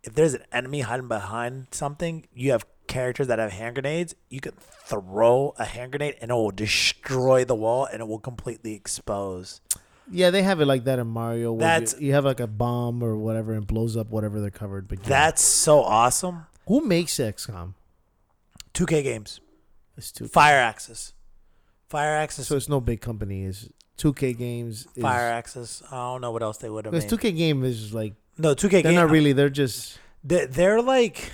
If there's an enemy hiding behind something, you have characters that have hand grenades. You can throw a hand grenade and it will destroy the wall and it will completely expose. Yeah, they have it like that in Mario. Where That's- you have like a bomb or whatever and blows up whatever they're covered. But yeah. That's so awesome. Who makes XCOM? 2K games. It's 2K. Fire Axis. So it's no big company. It's 2K games. Fire Axis. I don't know what else they would have Because made. 2K game is like No, 2K they're game. not really. They're just They're like,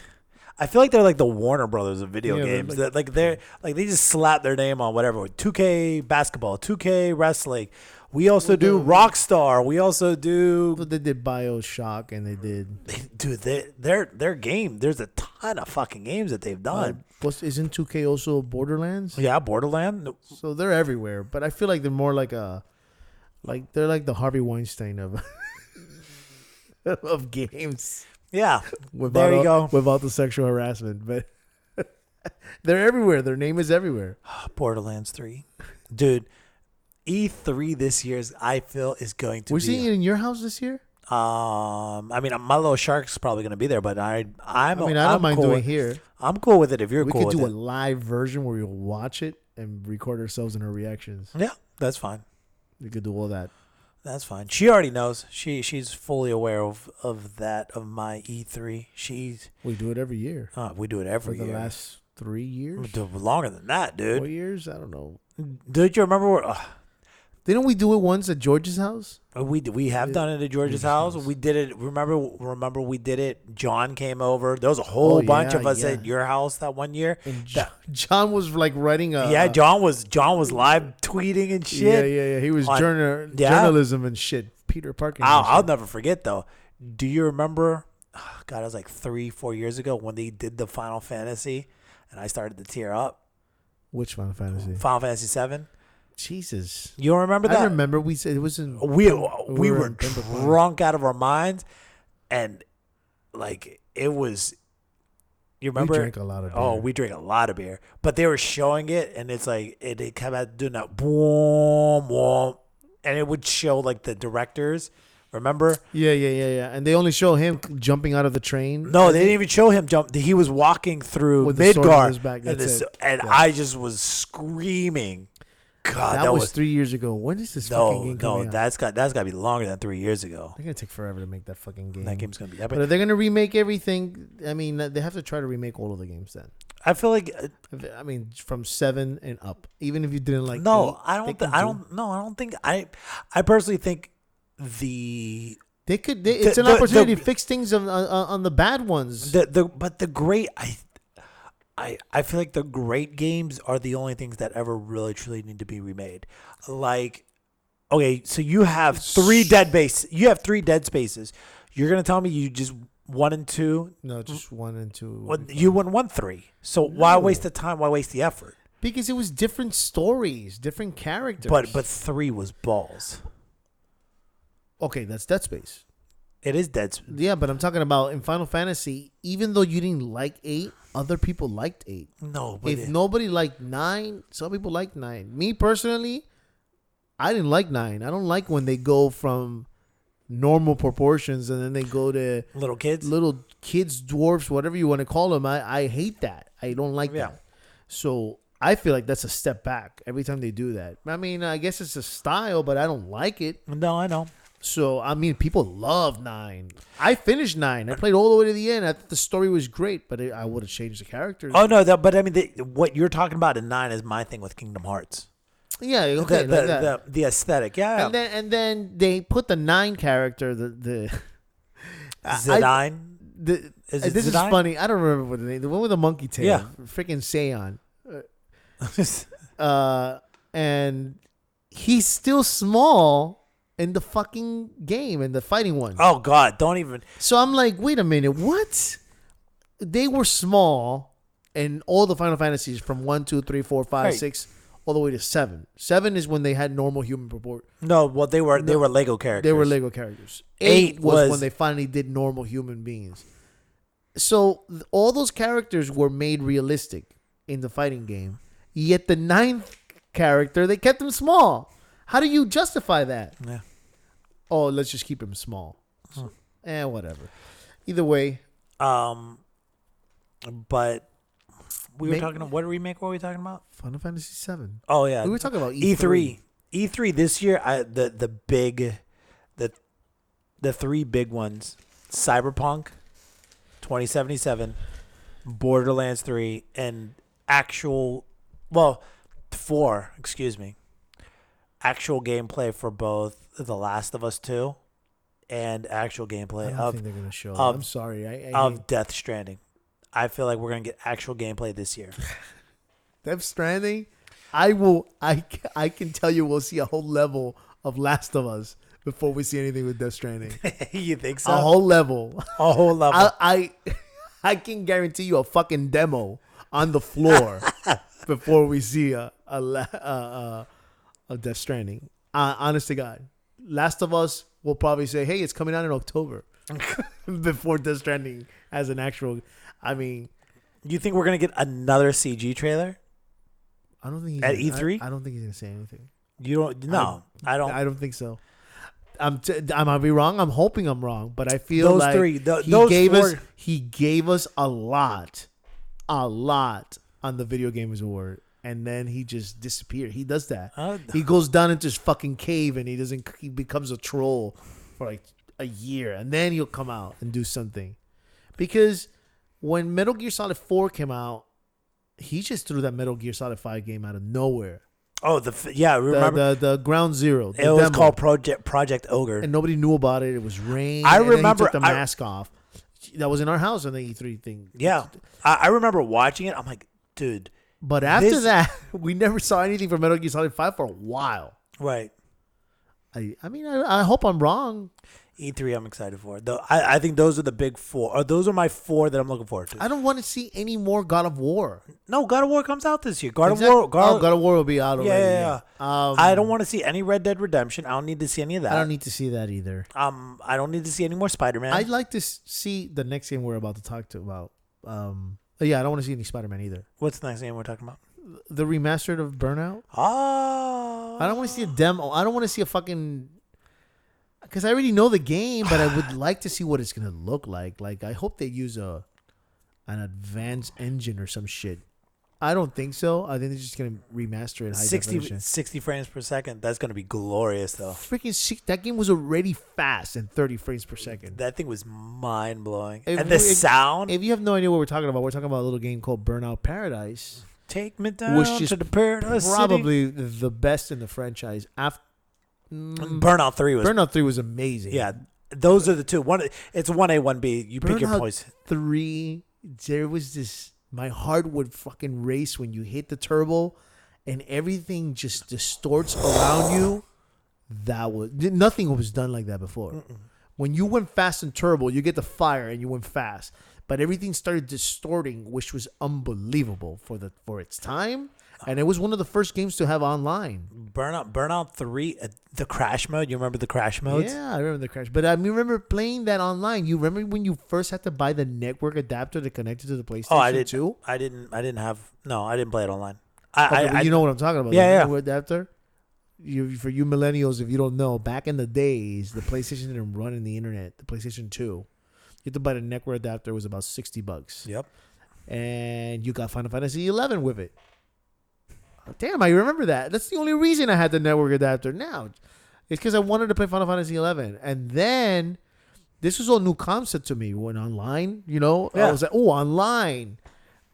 I feel like they're like the Warner Brothers of video Yeah, they're games. like- They're they just slap their name on whatever. 2K basketball, 2K wrestling. We also do Rockstar. We also do, they did BioShock and they did. dude. Their game. There's a ton of fucking games that they've done. Isn't 2K also Borderlands? Yeah, Borderland. So they're everywhere, but I feel like they're more like they're like the Harvey Weinstein of of games. Yeah, Without there you go. Without the sexual harassment, but They're everywhere. Their name is everywhere. Borderlands 3. Dude, E3 this year I feel is going to We're be. seeing it in your house this year? I mean, my little shark's probably going to be there, but I don't mind cool doing with, here. I'm cool with it if you're We cool could with do it. a live version where we'll watch it and record ourselves in our reactions. Yeah, that's fine. We could do all that. That's fine. She already knows. She's fully aware of my E3. We do it every year. We do it every For the year. last 3 years? We do it longer than that, dude. 4 years? I don't know. Dude, you remember where? Didn't we do it once at George's house? We have done it at George's house. We did it. Remember we did it. John came over. There was a whole bunch of us at your house that one year. And John was like writing a John was live tweeting and shit. Yeah. He was journalism and shit. Peter Parker. I'll never forget though. Do you remember? Oh, God, it was like 3-4 years ago when they did the Final Fantasy, and I started to tear up. Which Final Fantasy? Final Fantasy 7. Jesus. You don't remember that? I remember we said it was in. We were drunk out of our minds, and like it was. You remember? We drank a lot of beer. Oh, we drank a lot of beer, but they were showing it, and it's like it kept out doing that boom, boom, and it would show like the directors. Remember? Yeah. And they only show him jumping out of the train. No, they didn't even show him jump. He was walking through with the sword in Midgard, his back. and I just was screaming. God, that was 3 years ago. When is this fucking game coming out? that's got to be longer than 3 years ago. They're gonna take forever to make that fucking game. That game's gonna be epic. But if they're gonna remake everything, I mean, they have to try to remake all of the games then. I feel like I mean, from 7 and up. Even if you didn't like. no, 8, I don't think. I personally think they could. It's an opportunity to fix things on the bad ones. But the great I feel like the great games are the only things that ever really truly need to be remade. Like, okay, so you have 3 You have 3 Dead Spaces. You're gonna tell me you just 1 and 2? No, just 1 and 2. Well, you won 3. So why waste the time? Why waste the effort? Because it was different stories, different characters. But 3 was balls. Okay, that's Dead Space. It is Dead Space. Yeah, but I'm talking about in Final Fantasy. Even though you didn't like 8, other people liked 8. No, but if nobody liked 9, some people liked 9. Me personally, I didn't like 9. I don't like when they go from normal proportions and then they go to little kids, dwarfs, whatever you want to call them. I hate that. I don't like that. So I feel like that's a step back every time they do that. I mean, I guess it's a style, but I don't like it. No, I know. So, I mean, people love 9. I finished 9. I played all the way to the end. I thought the story was great, but I would have changed the characters. Oh, no, but I mean, what you're talking about in 9 is my thing with Kingdom Hearts. Yeah, okay. The aesthetic, yeah. And then they put the 9 character, the Zidane? This is funny. I don't remember what the name. The one with the monkey tail. Yeah. Freaking Saiyan. And he's still small in the fucking game, in the fighting one. Oh, God, don't even. So I'm like, wait a minute, what? They were small in all the Final Fantasies from 1, 2, 3, 4, 5, 6, all the way to 7. 7 is when they had normal human proportion. No, well, they were Lego characters. They were Lego characters. 8 was when they finally did normal human beings. So all those characters were made realistic in the fighting game. Yet the 9th character, they kept him small. How do you justify that? Yeah. Oh, let's just keep him small. Whatever. Either way. But we were talking. What remake were we talking about? Final Fantasy 7. Oh yeah. We were talking about E3. E3 this year. The 3 big ones: Cyberpunk 2077, Borderlands 3, and 4. Excuse me. Actual gameplay for both The Last of Us 2 and actual gameplay I don't think they're gonna show. I'm sorry. Of Death Stranding. I feel like we're gonna get actual gameplay this year. Death Stranding, I can tell you we'll see a whole level of Last of Us before we see anything with Death Stranding. You think so? A whole level. A whole level. I can guarantee you a fucking demo on the floor before we see a Death Stranding. Honest to God. Last of Us will probably say, hey, it's coming out in October before Death Stranding as an actual. I mean, You think we're gonna get another CG trailer? I don't think he's At gonna, E3? I don't think he's gonna say anything. You don't? No, I don't. I don't think so. I might be wrong. I'm hoping I'm wrong, but I feel Those like three, he those gave four. us he gave us a lot on the Video Gamers Award, and then he just disappeared. He does that. He goes down into his fucking cave, and he becomes a troll for like a year, and then he'll come out and do something. Because when Metal Gear Solid 4 came out, he just threw that Metal Gear Solid 5 game out of nowhere. Oh, remember The Ground Zero. it was called Project Ogre, and nobody knew about it. It was rain. I and then remember- he took the mask off. That was in our house on the E3 thing. Yeah, I remember watching it. I'm like, dude. But after This- that, we never saw anything from Metal Gear Solid 5 for a while. Right. I mean, I hope I'm wrong. E3, I'm excited for. I think those are the big four. Or those are my four that I'm looking forward to. I don't want to see any more God of War. No, God of War comes out this year. God Exactly. of War. God of War will be out already. Yeah. Yeah. I don't want to see any Red Dead Redemption. I don't need to see any of that. I don't need to see that either. I don't need to see any more Spider-Man. I'd like to see the next game we're about to talk about. Yeah, I don't want to see any Spider-Man either. What's the next game we're talking about? The remastered of Burnout. Oh. I don't want to see a demo. I don't want to see a fucking... Because I already know the game, but I would like to see what it's going to look like. Like, I hope they use an advanced engine or some shit. I don't think so. I think they're just going to remaster it high 60 definition. 60 frames per second. That's going to be glorious, though. That game was already fast and 30 frames per second. That thing was mind-blowing. If And the we- sound. If you have no idea what we're talking about a little game called Burnout Paradise. Take me down Which is to the paradise city. Probably the best in the franchise. Burnout 3 was... Burnout 3 was amazing. Yeah, those are the two. It's 1A, 1B. You pick your Burnout poison. 3, there was this... My heart would fucking race when you hit the turbo and everything just distorts around you. Nothing was done like that before. Mm-mm. When you went fast in turbo, you get the fire and you went fast. But everything started distorting, which was unbelievable for its time. And it was one of the first games to have online. Burnout 3, the crash mode. You remember the crash modes? Yeah, I remember the crash. But I remember playing that online. You remember when you first had to buy the network adapter to connect it to the PlayStation Oh, I did too? I didn't play it online. You know what I'm talking about. Yeah, the yeah. network adapter. For you millennials, if you don't know, back in the days, the PlayStation didn't run in the internet. The PlayStation 2, you had to buy the network adapter. It was about $60. Yep. And you got Final Fantasy 11 with it. Damn, I remember that. That's the only reason I had the network adapter now. It's because I wanted to play Final Fantasy 11. And then, this was all new concept to me. When online, Yeah. I was like, oh, online.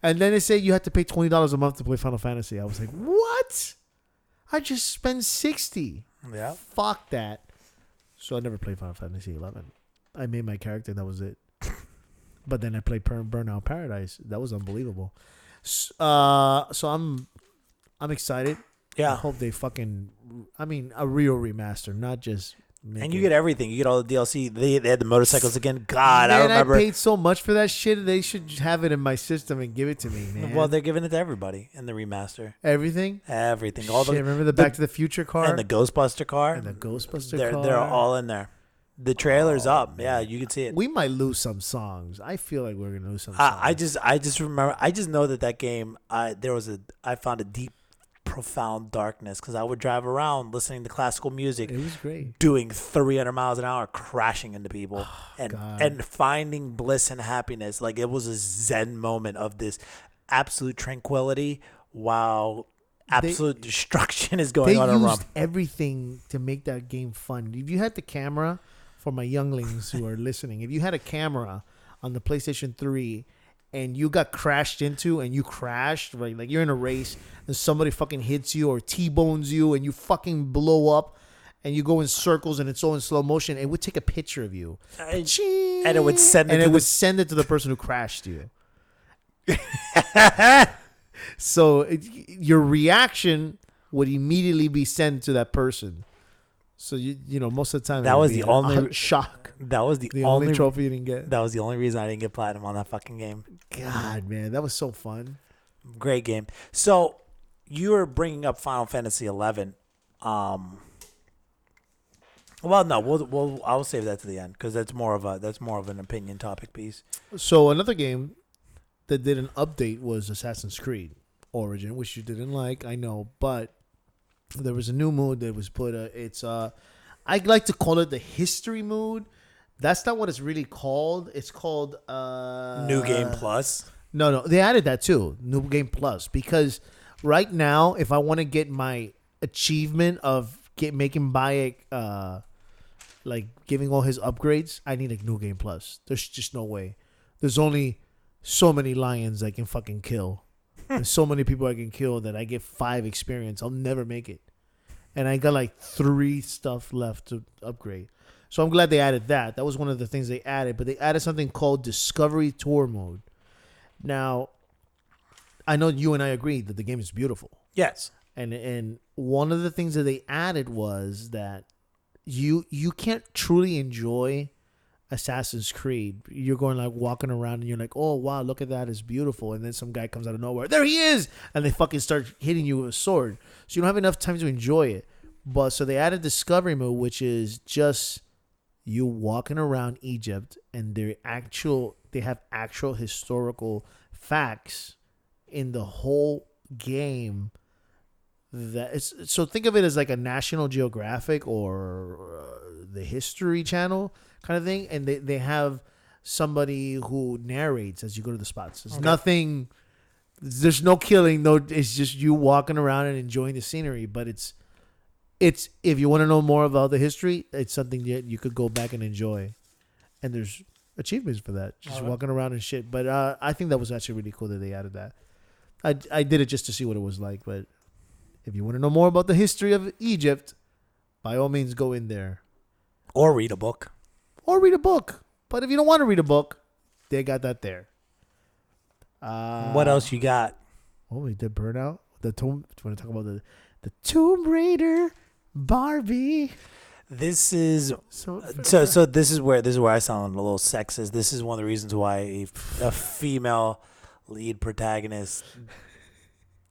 And then they said you had to pay $20 a month to play Final Fantasy. I was like, what? I just spent $60. Yeah. Fuck that. So I never played Final Fantasy 11. I made my character and that was it. But then I played Burnout Paradise. That was unbelievable. So I'm excited. Yeah. I hope they a real remaster, not just. And you get everything. You get all the DLC. They had the motorcycles again. God, I remember. I paid so much for that shit. They should have it in my system and give it to me, man. Well, they're giving it to everybody in the remaster. Everything. All Shit, remember the Back to the Future car and the Ghostbuster car and the Ghostbuster car. They're all in there. The trailer's up. Yeah, you can see it. We might lose some songs. I feel like we're gonna lose some songs. I just remember. I just know that game. I found a deep, profound darkness because I would drive around listening to classical music. It was great. Doing 300 miles an hour, crashing into people, God. and finding bliss and happiness. Like it was a Zen moment of this absolute tranquility while absolute destruction is going on around. They used everything to make that game fun. If you had the camera, for my younglings who are listening, if you had a camera on the PlayStation 3 and you got crashed into and you crashed, right? Like you're in a race and somebody fucking hits you or T-bones you and you fucking blow up and you go in circles and it's all in slow motion, it would take a picture of you. And it would send it to the person who crashed you. So your reaction would immediately be sent to that person. So you know most of the time that was the only shock. That was the only trophy you didn't get. That was the only reason I didn't get platinum on that fucking game. God, man, that was so fun. Great game. So you were bringing up Final Fantasy 11. Well, no, I'll save that to the end because that's more of an opinion topic piece. So another game that did an update was Assassin's Creed Origin, which you didn't like, I know, but there was a new mode that was put. I'd like to call it the history mode. That's not what it's really called. It's called New Game Plus. No, they added that too, New Game Plus, because right now, if I want to get my achievement of making Bayek like giving all his upgrades, I need a New Game Plus. There's just no way. There's only so many lions I can fucking kill. There's so many people I can kill that I get 5 experience. I'll never make it. And I got like 3 stuff left to upgrade. So I'm glad they added that. That was one of the things they added. But they added something called Discovery Tour Mode. Now, I know you and I agreed that the game is beautiful. Yes. And one of the things that they added was that you can't truly enjoy Assassin's Creed. You're going like walking around and you're like, oh wow, look at that, it's beautiful. And then some guy comes out of nowhere, there he is, and they fucking start hitting you with a sword. So you don't have enough time to enjoy it. But so they added Discovery Mode, which is just you walking around Egypt, and they have actual historical facts in the whole game. So think of it as like a National Geographic or the History Channel kind of thing, and they have somebody who narrates as you go to the spots. There's nothing, there's no killing, it's just you walking around and enjoying the scenery. But it's if you want to know more about the history, it's something that you could go back and enjoy, and there's achievements for that, just walking around and shit. But I think that was actually really cool that they added that. I did it just to see what it was like, but if you want to know more about the history of Egypt, by all means go in there. Or read a book. But if you don't want to read a book, they got that there. What else you got? Oh, we did Burnout. Do you want to talk about the Tomb Raider Barbie? This is so this is where I sound a little sexist. This is one of the reasons why a female lead protagonist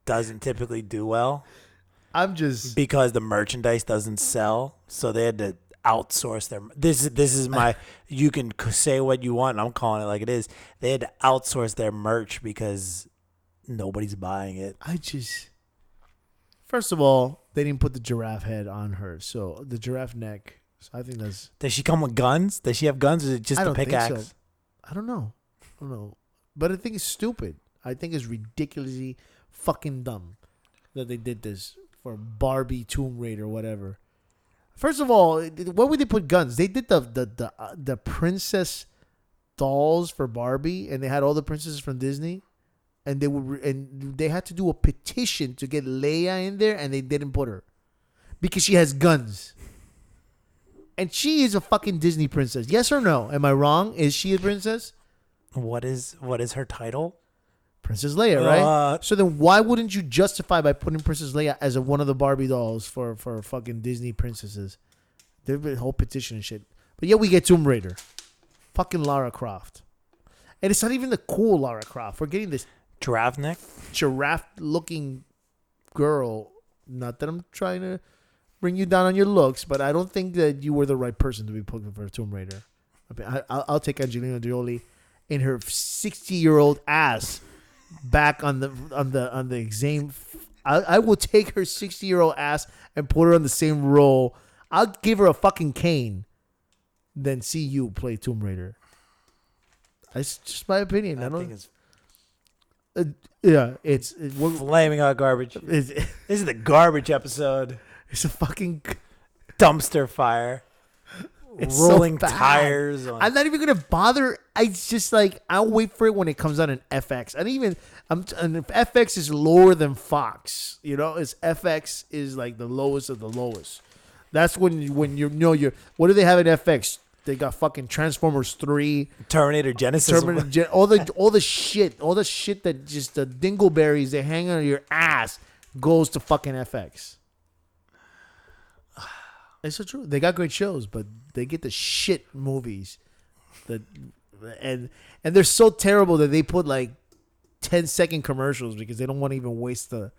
doesn't typically do well. Because the merchandise doesn't sell, so they had to outsource their. This is my. You can say what you want. I'm calling it like it is. They had to outsource their merch because nobody's buying it. First of all, they didn't put the giraffe head on her, so the giraffe neck. So I think that's. Does she come with guns? Does she have guns, or is it just a pickaxe? Think so. I don't know, but I think it's stupid. I think it's ridiculously fucking dumb that they did this for Barbie Tomb Raider, whatever. First of all, why would they put guns? They did the princess dolls for Barbie, and they had all the princesses from Disney, and they had to do a petition to get Leia in there, and they didn't put her because she has guns, and she is a fucking Disney princess. Yes or no? Am I wrong? Is she a princess? What is her title? Princess Leia, right? So then why wouldn't you justify by putting Princess Leia as one of the Barbie dolls for fucking Disney princesses? There's been a whole petition and shit. But yeah, we get Tomb Raider. Fucking Lara Croft. And it's not even the cool Lara Croft. We're getting this giraffe-looking girl. Not that I'm trying to bring you down on your looks, but I don't think that you were the right person to be putting for Tomb Raider. I'll take Angelina Jolie in her 60-year-old ass back on the same. I will take her 60-year-old ass and put her on the same role. I'll give her a fucking cane than see you play Tomb Raider. That's just my opinion. I think it's we're flaming out garbage. This is the garbage episode. It's a fucking dumpster fire. It's rolling so tires. I'm not even gonna bother. It's just like I'll wait for it when it comes out in FX. And FX is lower than Fox. You know, FX is like the lowest of the lowest. That's when you know what do they have in FX? They got fucking Transformers 3, Terminator Genesis, all the shit that just the dingleberries they hang on your ass goes to fucking FX. It's so true. They got great shows, but they get the shit movies. And they're so terrible that they put like 10-second commercials because they don't want to even waste the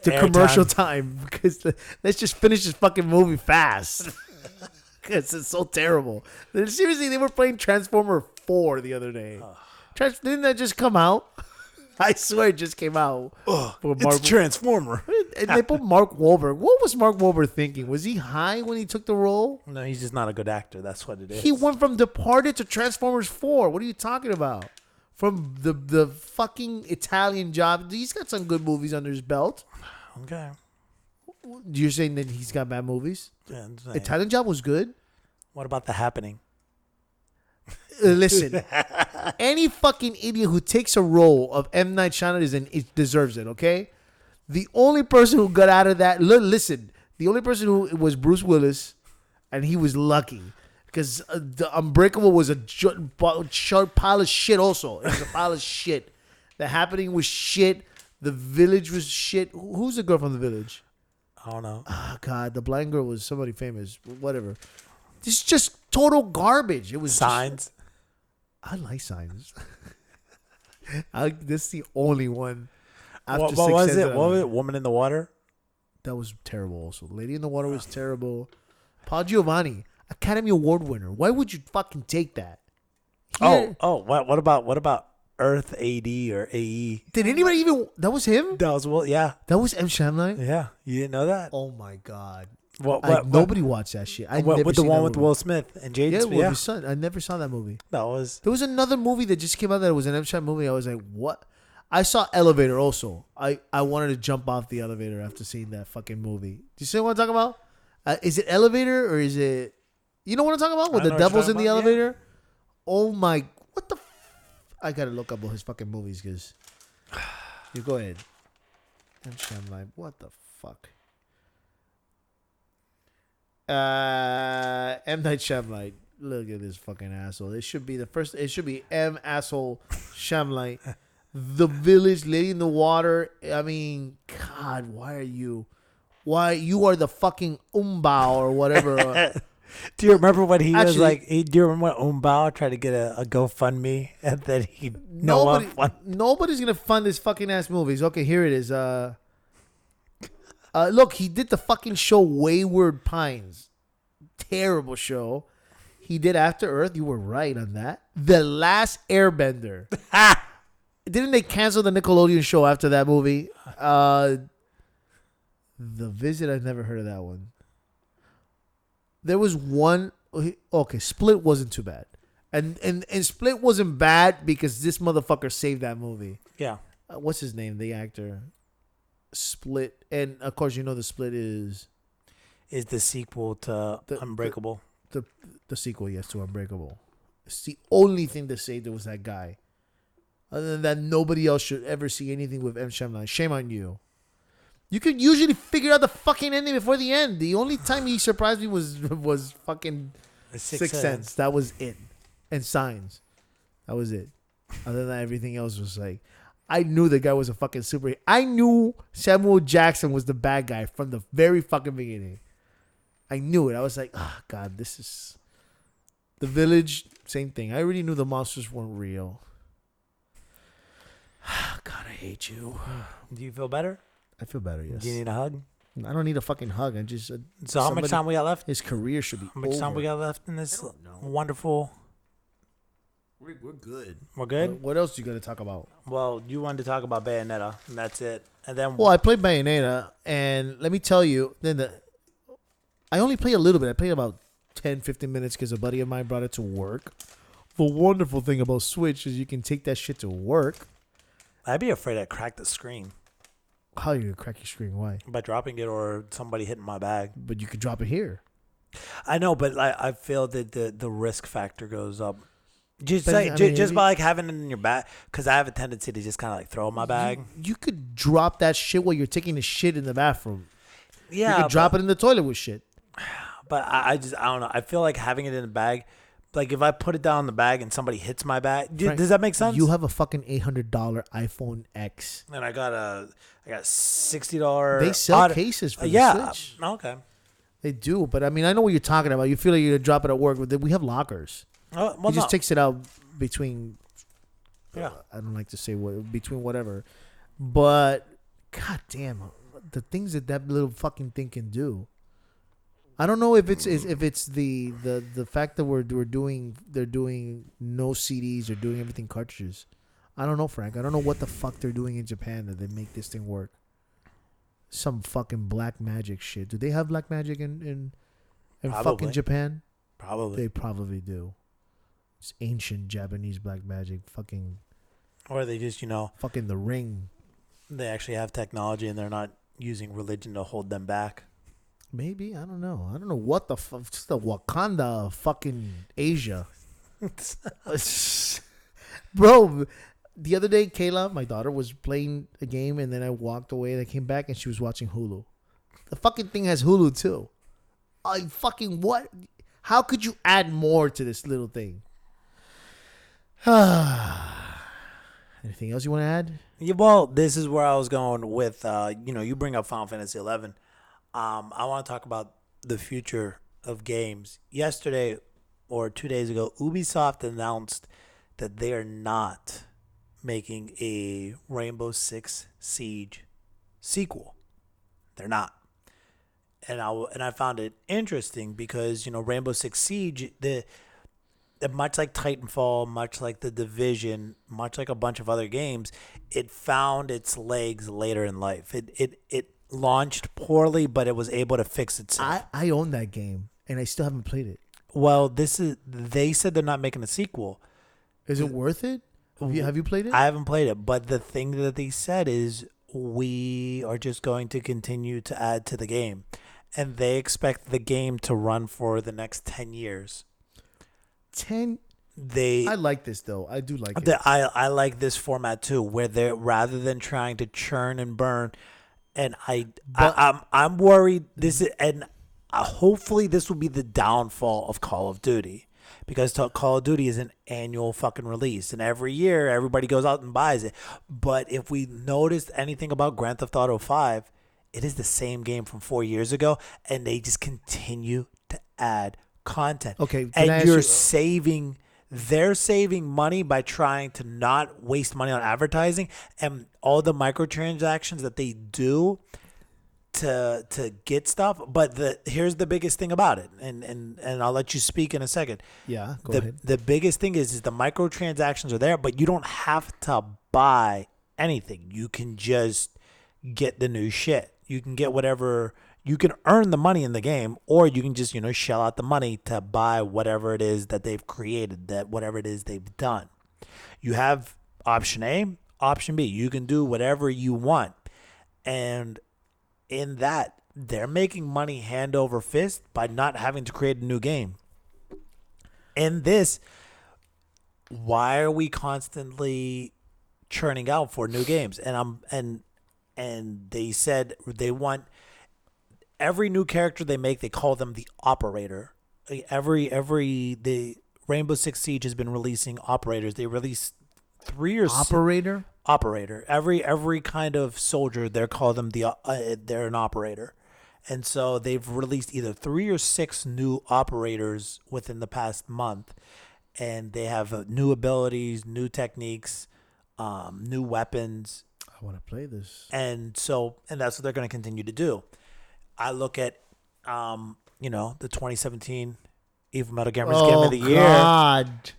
commercial time because let's just finish this fucking movie fast. Because it's so terrible. Seriously, they were playing Transformer 4 the other day. Didn't that just come out? I swear it just came out. It's a Transformer. And they put Mark Wahlberg. What was Mark Wahlberg thinking? Was he high when he took the role? No, he's just not a good actor. That's what it is. He went from Departed to Transformers 4. What are you talking about? From the fucking Italian Job. He's got some good movies under his belt. Okay. You're saying that he's got bad movies? Yeah, Italian Job was good. what about The Happening? Listen, any fucking idiot who takes a role of M. Night Shyamalan it deserves it, okay? The only person who got out of that, listen, the only person who was Bruce Willis, and he was lucky. Because the Unbreakable was a short pile of shit also. It was a pile of shit. The Happening was shit. The Village was shit. Who's the girl from The Village? I don't know. Oh, God. The blind girl was somebody famous. Whatever. It's just total garbage. It was Signs. I like Signs. This is the only one. What was it? What was it? Woman in the Water? That was terrible also. Lady in the Water was terrible. Paul Giamatti, Academy Award winner. Why would you fucking take that? What about Earth AD or AE? Did anybody even... That was him? That was, yeah. That was M. Shyamalan? Yeah. You didn't know that? Oh, my God. Nobody watched that shit. with the one with Will Smith and Jaden Smith? Yeah, with his son. I never saw that movie. There was another movie that just came out that was an M. Shyamalan movie. I was like, what? I saw Elevator also. I wanted to jump off the elevator after seeing that fucking movie. Do you see what I'm talking about? Is it Elevator or is it... You know what I'm talking about? With the devil's in the elevator? Yeah. Oh my... What the... I gotta look up all his fucking movies because... You go ahead. M. Shyamalan. What the fuck? M. Night Shyamalan. Look at this fucking asshole. It should be the first... It should be M. Asshole Shyamalan. The Village, Lady in the Water. I mean, God, why are you... Why you are the fucking Umbao or whatever. Do you remember when he was like? Do you remember when Umbao tried to get a GoFundMe and then he nobody's gonna fund his fucking ass movies. Okay, here it is. Look, he did the fucking show Wayward Pines. Terrible show. He did After Earth. You were right on that. The Last Airbender. Didn't they cancel the Nickelodeon show after that movie? The Visit, I've never heard of that one. There was one. Okay, Split wasn't too bad. And Split wasn't bad because this motherfucker saved that movie. Yeah. What's his name? The actor. Split. And, of course, you know the Split is the sequel to Unbreakable. The sequel, yes, to Unbreakable. It's the only thing that saved it was that guy. Other than that, nobody else should ever see anything with M. Shyamalan. Shame on you. You could usually figure out the fucking ending before the end. The only time he surprised me was fucking Sixth Sense. That was it. And Signs. That was it. Other than that, everything else was like... I knew the guy was a fucking superhero. I knew Samuel Jackson was the bad guy from the very fucking beginning. I knew it. I was like, oh, God, this is... The Village, same thing. I already knew the monsters weren't real. God, I hate you. Do you feel better? I feel better, yes. Do you need a hug? I don't need a fucking hug. I just... So how much time we got left? His career should be How much time we got left in this wonderful... We're good. We're good? What else you got to talk about? Well, you wanted to talk about Bayonetta, and that's it. And then... Well, I played Bayonetta, and let me tell you, I only played a little bit. I played about 10, 15 minutes because a buddy of mine brought it to work. The wonderful thing about Switch is you can take that shit to work. I'd be afraid I'd crack the screen. How are you going to crack your screen? Why? By dropping it or somebody hitting my bag. But you could drop it here. I know, but I feel that the risk factor goes up. Just by like having it in your bag, because I have a tendency to just kind of like throw my bag. You could drop that shit while you're taking the shit in the bathroom. Yeah. You could drop it in the toilet with shit. But I don't know. I feel like having it in the bag, like if I put it down in the bag and somebody hits my bag, does that make sense? You have a fucking $800 iPhone X. And I got $60. They sell cases for the Switch. Okay. They do, but I mean, I know what you're talking about. You feel like you're gonna drop it at work, but we have lockers. He just takes it out between. Yeah, I don't like to say between whatever, but god damn, the things that little fucking thing can do. I don't know if it's the fact that they're doing no CDs or doing everything cartridges. I don't know, Frank. I don't know what the fuck they're doing in Japan that they make this thing work. Some fucking black magic shit. Do they have black magic in fucking Japan? Probably. They probably do. It's ancient Japanese black magic. Fucking. Or they just, fucking The Ring. They actually have technology and they're not using religion to hold them back. Maybe. I don't know. I don't know what the fuck. It's the Wakanda of fucking Asia. Bro, the other day, Kayla, my daughter, was playing a game and then I walked away and I came back and she was watching Hulu. The fucking thing has Hulu too. What? How could you add more to this little thing? Anything else you want to add? Yeah, well, this is where I was going with, you bring up Final Fantasy 11. I want to talk about the future of games. Yesterday or 2 days ago, Ubisoft announced that they are not making a Rainbow Six Siege sequel. They're not. And I found it interesting because, Rainbow Six Siege, much like Titanfall, much like The Division, much like a bunch of other games, it found its legs later in life. It launched poorly, but it was able to fix itself. I own that game, and I still haven't played it. Well, they said they're not making a sequel. Is it worth it? Have you played it? I haven't played it, but the thing that they said is we are just going to continue to add to the game. And they expect the game to run for the next 10 years. 10? I like this, though. I do like it. I like this format, too, where they're rather than trying to churn and burn. And I'm worried hopefully this will be the downfall of Call of Duty. Because Call of Duty is an annual fucking release. And every year, everybody goes out and buys it. But if we noticed anything about Grand Theft Auto 5, it is the same game from 4 years ago. And they just continue to add content. Okay. And they're saving money by trying to not waste money on advertising. And all the microtransactions that they do to get stuff, but here's the biggest thing about it, and I'll let you speak in a second. Yeah, go ahead. The biggest thing is the microtransactions are there, but you don't have to buy anything. You can just get the new shit. You can get whatever. You can earn the money in the game, or you can just shell out the money to buy whatever it is that they've created, whatever it is they've done. You have option A, option B. You can do whatever you want, and in that, they're making money hand over fist by not having to create a new game. In this, why are we constantly churning out for new games? And they said they want every new character they make, they call them the operator. The Rainbow Six Siege has been releasing operators. They release 3 or operator. Operator. Every kind of soldier, they're called them they're an operator. And so they've released either 3 or 6 new operators within the past month, and they have new abilities, new techniques, new weapons. I want to play this. And that's what they're going to continue to do. I look at the 2017 Evil Metal Gamers Game of the Year. God.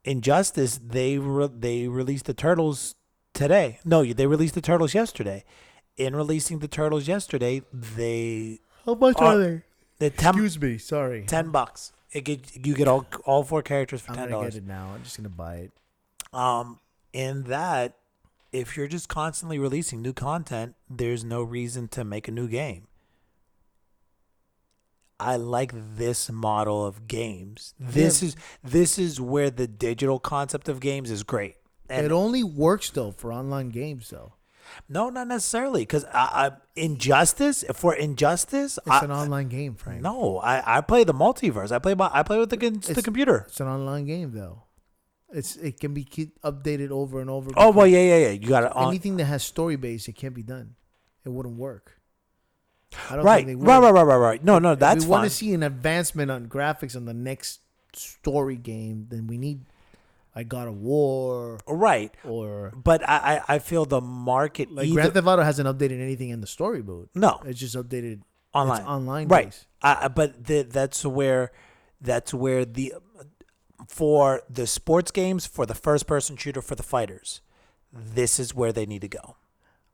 Injustice, they released the Turtles today. No, they released the Turtles yesterday. In releasing the Turtles yesterday, how much are they? Excuse me, sorry. $10. You get all 4 characters for $10. I'm gonna get it now. I'm just gonna buy it. In that, if you're just constantly releasing new content, there's no reason to make a new game. I like this model of games. This is where the digital concept of games is great. And it only works though for online games though. No, not necessarily, because Injustice. It's an online game, Frank. No, I play the multiverse. I play with the computer. It's an online game though. It can be updated over and over. Oh well, yeah. You got it. Anything that has story base, it can't be done. It wouldn't work. I don't right. think they would. Right. No, that's if we fine. want to see an advancement on graphics on the next story game, then we need God of War. Right. But I feel the market Grand Theft Auto hasn't updated anything in the story mode. No. It's just updated Online. It's online Right. based. But that's where the for the sports games, for the first person shooter, for the fighters, this is where they need to go.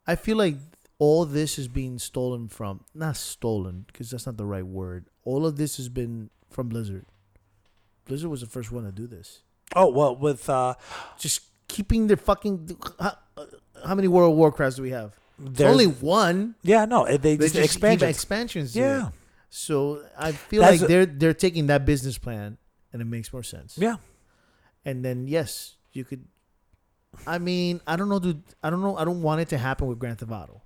I feel like all this is being stolen from, not stolen because that's not the right word. All of this has been from Blizzard. Blizzard was the first one to do this. Oh, well, with Just keeping their fucking. How many World of Warcrafts do we have? there's Only one. yeah, no, they They just just expansions. keep expansions. to Yeah. it. So I feel That's like they're taking that business plan, and it makes more sense. Yeah. And then yes, you could. I mean, I don't know, dude. I don't know. I don't want it to happen with Grand Theft Auto,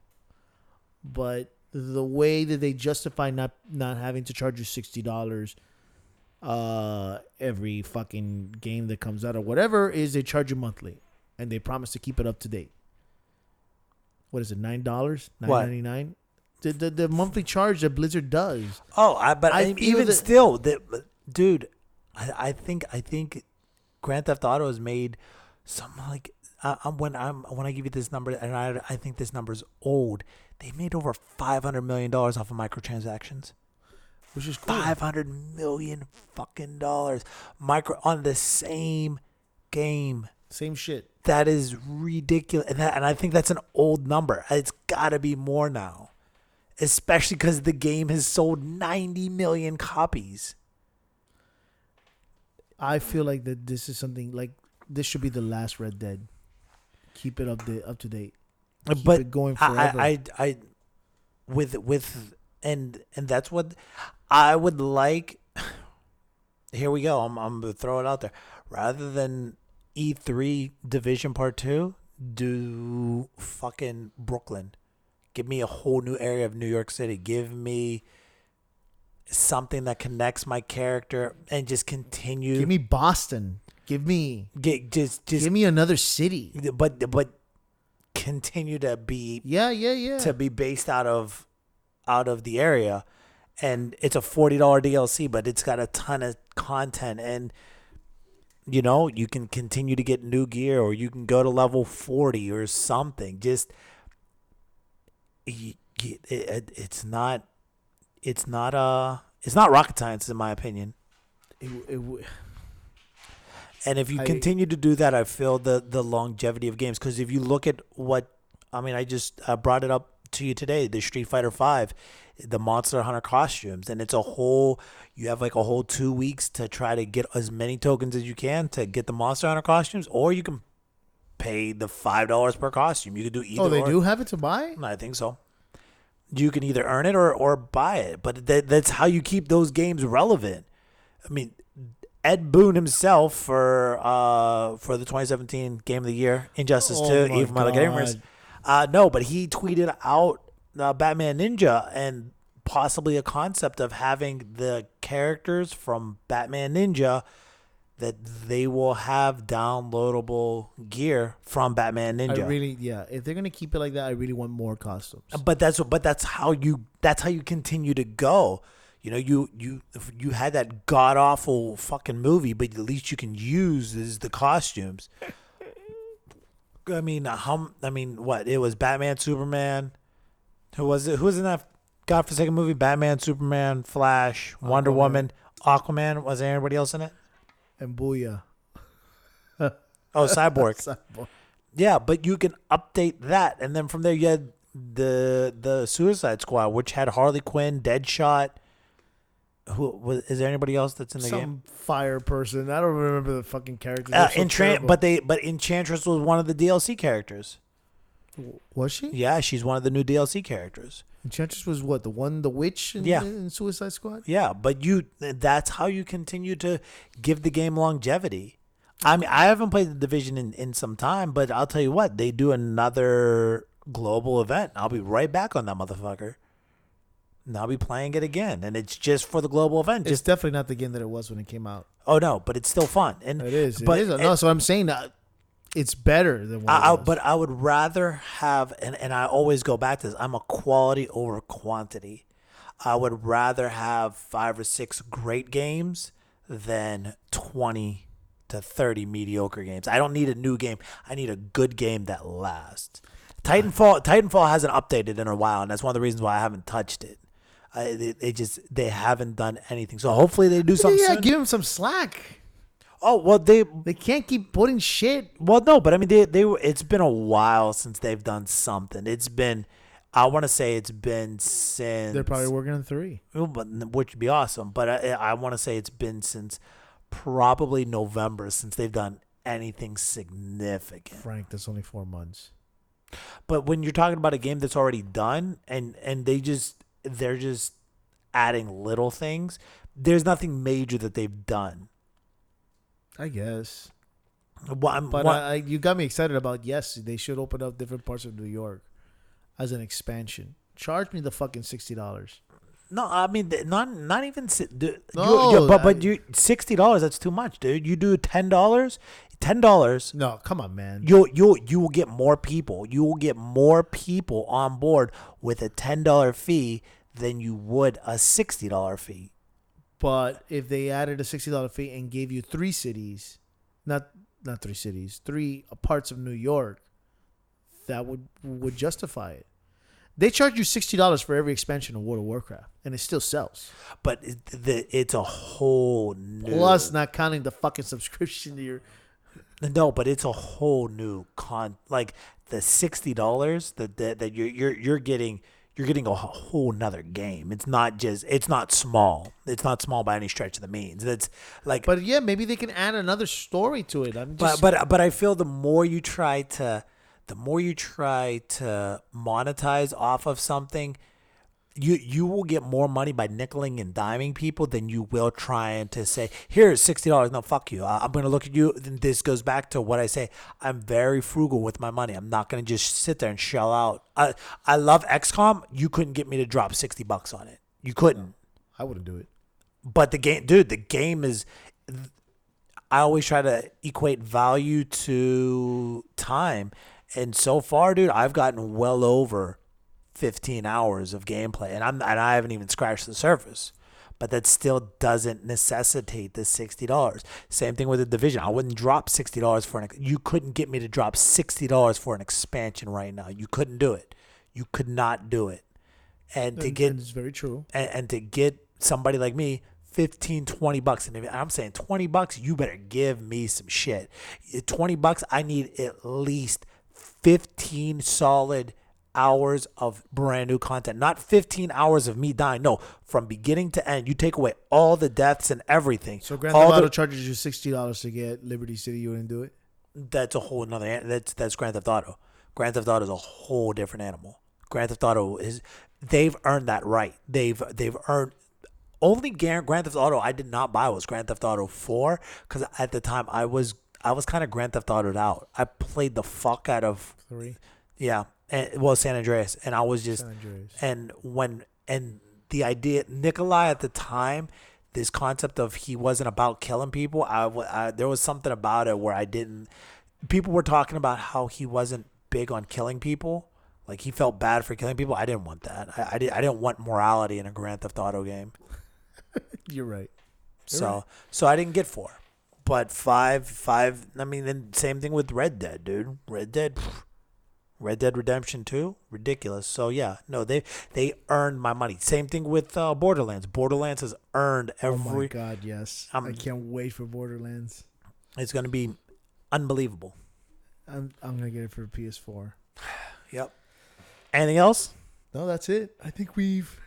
but the way that they justify not having to charge you $60 every fucking game that comes out or whatever is they charge you monthly, and they promise to keep it up to date. What is it? $9, $9.99. The monthly charge that Blizzard does. Oh, but I feel even that- still, dude, I think Grand Theft Auto has made something like when I give you this number, and I think this number is old. They made over $500 million off of microtransactions. Which is cool. $500 million fucking dollars on the same game. Same shit. That is ridiculous, and I think that's an old number. It's got to be more now, especially because the game has sold 90 million copies. I feel like that this is something like this should be the last Red Dead. Keep it up to date. Keep But it going forever. I with and that's what I would like. Here we go. I'm gonna throw it out there. Rather than E3 Division Part 2, do fucking Brooklyn. Give me a whole new area of New York City. Give me something that connects my character and just continue. Give me Boston. Give me just give me another city. but continue to be Yeah. to be based out of the area, and it's a $40 DLC, but it's got a ton of content, and you can continue to get new gear, or you can go to level 40 or something. Just it's not rocket science, in my opinion. And if you continue to do that, I feel the longevity of games. Because if you look at I just brought it up to you today, the Street Fighter V, the Monster Hunter costumes, and you have like a whole 2 weeks to try to get as many tokens as you can to get the Monster Hunter costumes, or you can pay the $5 per costume. You could do either. Oh, they do have it to buy? I think so. You can either earn it or buy it, but that's how you keep those games relevant. I mean, Ed Boon himself for the 2017 Game of the Year, Injustice 2, Evil Metal Gamers. No, but he tweeted out Batman Ninja and possibly a concept of having the characters from Batman Ninja that they will have downloadable gear from Batman Ninja. If they're gonna keep it like that, I really want more costumes. But that's how you continue to go. You had that god awful fucking movie, but at least you can use is the costumes. I mean, what? It was Batman, Superman. Who was it? Who was in that godforsaken movie? Batman, Superman, Flash, Wonder Woman, Aquaman. Was there anybody else in it? And Booyah. Oh, Cyborg. Cyborg. Yeah, but you can update that, and then from there you had the Suicide Squad, which had Harley Quinn, Deadshot. Is there anybody else that's in the game? Some fire person. I don't remember the fucking characters. But Enchantress was one of the DLC characters. Was she? Yeah, she's one of the new DLC characters. Enchantress was what? The witch in Suicide Squad? Yeah, but that's how you continue to give the game longevity. I mean, I haven't played the Division in some time, but I'll tell you what, they do another global event. I'll be right back on that motherfucker. And I'll be playing it again, and it's just for the global event. It's definitely not the game that it was when it came out. Oh no, but it's still fun. And it is. No, so I'm saying that it's better than what it was. But I would rather have, and I always go back to this, I'm a quality over quantity. I would rather have 5 or 6 great games than 20 to 30 mediocre games. I don't need a new game. I need a good game that lasts. Titanfall hasn't updated in a while, and that's one of the reasons why I haven't touched it. They haven't done anything. So hopefully they do something. Yeah, soon. give them some slack. Oh well, they can't keep putting shit. Well, no, but I mean, they were. It's been a while since they've done something. It's been, I want to say it's been since They're probably working on 3. which would be awesome. But I want to say it's been since probably November since they've done anything significant. Frank, that's only 4 months. But when you're talking about a game that's already done and they're just adding little things, there's nothing major that they've done. I guess. Well, you got me excited about, yes, they should open up different parts of New York as an expansion. Charge me the fucking $60. no, I mean not even. No, but you $60. That's too much, dude. You do $10. $10. No, come on, man. You will get more people. You will get more people on board with a $10 fee than you would a $60 fee. But if they added a $60 fee and gave you 3 cities, not 3 cities, 3 parts of New York, that would justify it. They charge you $60 for every expansion of World of Warcraft, and it still sells. But it's a whole new. Plus, not counting the fucking subscription to your. No, but it's a whole new like the $60 that you're getting. You're getting a whole nother game. It's not small. It's not small by any stretch of the means. It's like, but yeah, maybe they can add another story to it. But I feel the more you try to monetize off of something, you will get more money by nickeling and diming people than you will trying to say, here's $60. No, fuck you. I'm going to look at you. This goes back to what I say. I'm very frugal with my money. I'm not going to just sit there and shell out. I love XCOM. You couldn't get me to drop $60 on it. You couldn't. I wouldn't do it. But the game is, I always try to equate value to time. And so far, dude, I've gotten well over 15 hours of gameplay, and I haven't even scratched the surface. But that still doesn't necessitate the $60. Same thing with the Division. I wouldn't drop $60 for you couldn't get me to drop $60 for an expansion right now. You couldn't do it. You could not do it. And it's very true. And to get somebody like me $15-$20, and I'm saying $20, you better give me some shit. $20, I need at least 15 solid hours of brand new content, not 15 hours of me dying. No, from beginning to end. You take away all the deaths and everything. So Grand Theft Auto charges you $60 to get Liberty City. You wouldn't do it? That's a whole nother. That's Grand Theft Auto. Grand Theft Auto is a whole different animal. Grand Theft Auto they've earned that right. They've earned. Only Grand Theft Auto I did not buy was Grand Theft Auto 4 because at the time I was kind of Grand Theft Auto'd out. I played the fuck out of 3. Yeah. San Andreas, and I was just, and the idea, Nikolai at the time, this concept of he wasn't about killing people, there was something about it where people were talking about how he wasn't big on killing people, like he felt bad for killing people. I didn't want that. I didn't want morality in a Grand Theft Auto game. You're right. So I didn't get 4, but 5. I mean, then same thing with Red Dead, dude. Red Dead Redemption 2, ridiculous. So yeah, no, they earned my money. Same thing with Borderlands. Borderlands has earned every. Oh my god, yes! I can't wait for Borderlands. It's gonna be unbelievable. I'm gonna get it for PS4. Yep. Anything else? No, that's it. I think we've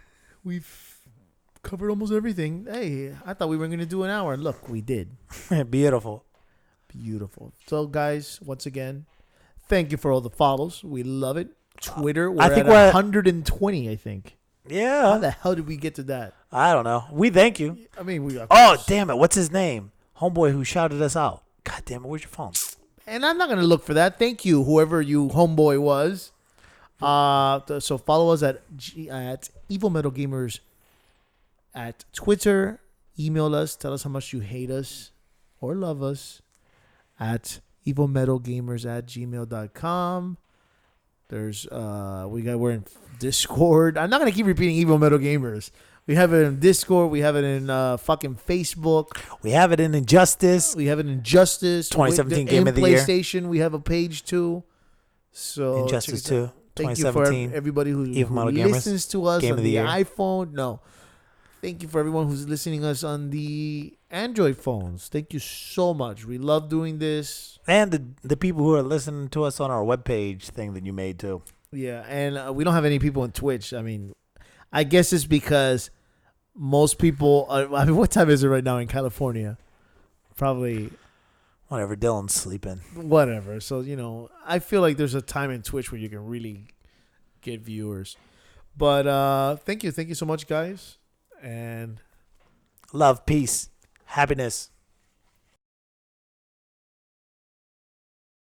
covered almost everything. Hey, I thought we were gonna do an hour, and look, we did. Beautiful. So guys, once again, thank you for all the follows. We love it. Twitter, we're at 120, I think. Yeah. How the hell did we get to that? I don't know. We thank you. I mean, we got. Oh, damn it. What's his name? Homeboy who shouted us out. God damn it. Where's your phone? And I'm not going to look for that. Thank you, whoever you homeboy was. So follow us at Evil Metal Gamers at Twitter. Email us. Tell us how much you hate us or love us at evilmetalgamers@gmail.com. There's we're in Discord. I'm not gonna keep repeating Evil Metal Gamers. We have it in Discord. We have it in fucking Facebook. We have it in Injustice. 2017 Game of the Year. PlayStation. We have a page too. So Injustice 2. Thank you for 2017 everybody who Model Gamers, listens to us Game on of the the Year. iPhone. No. Thank you for everyone who's listening us on the Android phones. Thank you so much. We love doing this. And the people who are listening to us on our webpage thing that you made too. Yeah, and we don't have any people on Twitch. I mean, I guess it's because most people. I mean, what time is it right now in California? Probably Whatever, Dylan's sleeping. whatever. So I feel like there's a time in Twitch where you can really get viewers. But thank you so much, guys, and Love, peace, happiness.